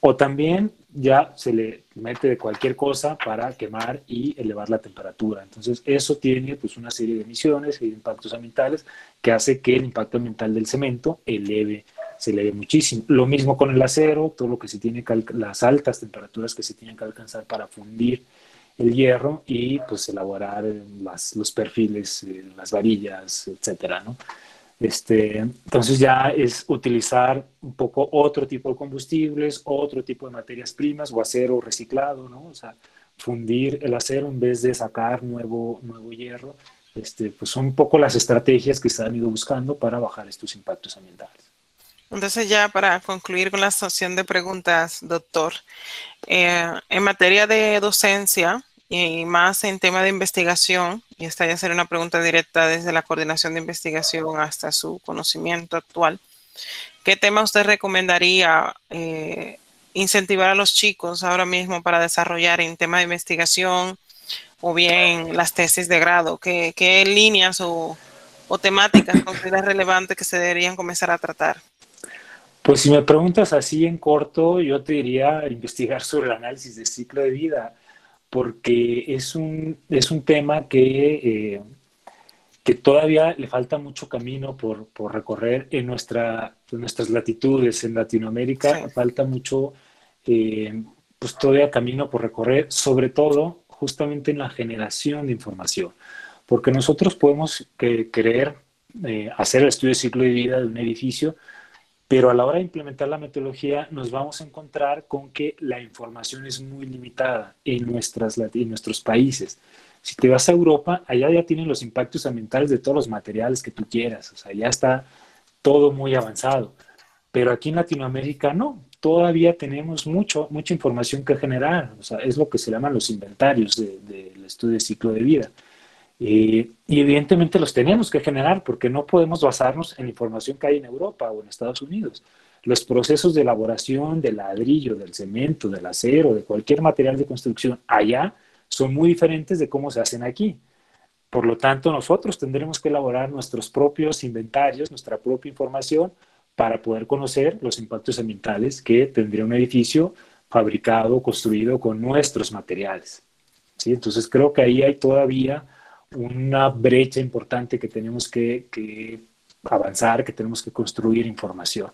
O también ya se le mete de cualquier cosa para quemar y elevar la temperatura. Entonces, eso tiene pues una serie de emisiones y de impactos ambientales que hace que el impacto ambiental del cemento se eleve muchísimo. Lo mismo con el acero, todo lo que se tiene las altas temperaturas que se tienen que alcanzar para fundir el hierro y pues elaborar los perfiles, las varillas, etcétera, ¿no? Entonces ya es utilizar un poco otro tipo de combustibles, otro tipo de materias primas, o acero reciclado, ¿no? O sea, fundir el acero en vez de sacar nuevo hierro. Pues son un poco las estrategias que se han ido buscando para bajar estos impactos ambientales. Entonces, ya para concluir con la sección de preguntas, doctor, en materia de docencia y más en tema de investigación, y esta ya será una pregunta directa desde la coordinación de investigación hasta su conocimiento actual, ¿qué tema usted recomendaría incentivar a los chicos ahora mismo para desarrollar en temas de investigación o bien las tesis de grado? ¿Qué líneas o temáticas consideras relevantes que se deberían comenzar a tratar? Pues si me preguntas así en corto, yo te diría investigar sobre el análisis de ciclo de vida, porque es un tema que todavía le falta mucho camino por recorrer en nuestras latitudes. En Sí, Latinoamérica falta mucho, pues todavía camino por recorrer, sobre todo justamente en la generación de información, porque nosotros podemos querer hacer el estudio de ciclo de vida de un edificio, pero a la hora de implementar la metodología nos vamos a encontrar con que la información es muy limitada en nuestros países. Si te vas a Europa, allá ya tienen los impactos ambientales de todos los materiales que tú quieras, o sea, ya está todo muy avanzado. Pero aquí en Latinoamérica no, todavía tenemos mucha información que generar, o sea, es lo que se llaman los inventarios del estudio de ciclo de vida. Y evidentemente los tenemos que generar porque no podemos basarnos en información que hay en Europa o en Estados Unidos. Los procesos de elaboración del ladrillo, del cemento, del acero, de cualquier material de construcción allá son muy diferentes de cómo se hacen aquí. Por lo tanto, nosotros tendremos que elaborar nuestros propios inventarios, nuestra propia información para poder conocer los impactos ambientales que tendría un edificio fabricado, construido con nuestros materiales. ¿Sí? Entonces, creo que ahí hay todavía una brecha importante que tenemos que avanzar, que tenemos que construir información.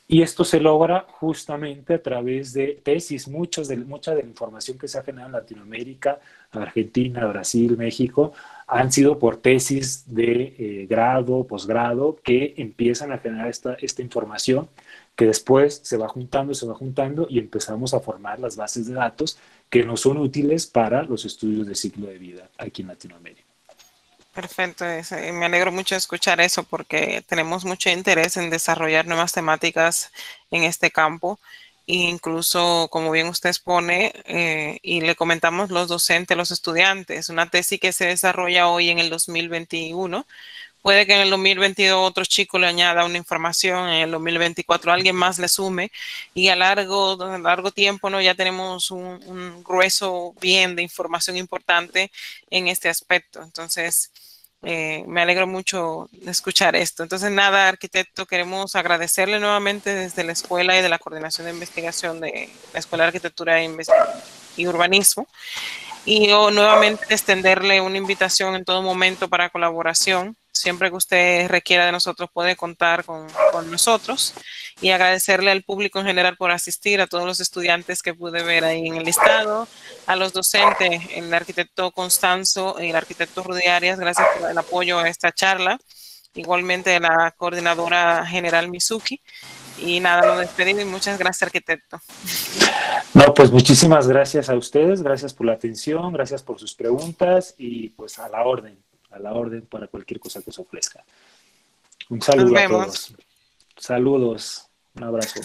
Y esto se logra justamente a través de tesis. Mucha de la información que se ha generado en Latinoamérica, Argentina, Brasil, México, han sido por tesis de grado, posgrado, que empiezan a generar esta información que después se va juntando y empezamos a formar las bases de datos que nos son útiles para los estudios de ciclo de vida aquí en Latinoamérica. perfecto. Me alegro mucho de escuchar eso porque tenemos mucho interés en desarrollar nuevas temáticas en este campo. E incluso, como bien usted expone, y le comentamos los docentes, los estudiantes, una tesis que se desarrolla hoy en el 2021, puede que en el 2022 otro chico le añada una información, en el 2024 alguien más le sume y a largo tiempo, ¿no? Ya tenemos un grueso bien de información importante en este aspecto. Entonces, me alegro mucho de escuchar esto. Entonces, nada, arquitecto, queremos agradecerle nuevamente desde la escuela y de la Coordinación de Investigación de la Escuela de Arquitectura y Urbanismo. Y yo nuevamente extenderle una invitación en todo momento para colaboración. Siempre que usted requiera de nosotros puede contar con nosotros y agradecerle al público en general por asistir, a todos los estudiantes que pude ver ahí en el listado, a los docentes, el arquitecto Constanzo y el arquitecto Rudy Arias, gracias por el apoyo a esta charla, igualmente a la coordinadora general Mizuki. Y nada, nos despedimos y muchas gracias, arquitecto. No, pues muchísimas gracias a ustedes, gracias por la atención, gracias por sus preguntas y pues a la orden para cualquier cosa que se ofrezca. Un Nos saludo a vemos. todos. Saludos, un abrazo.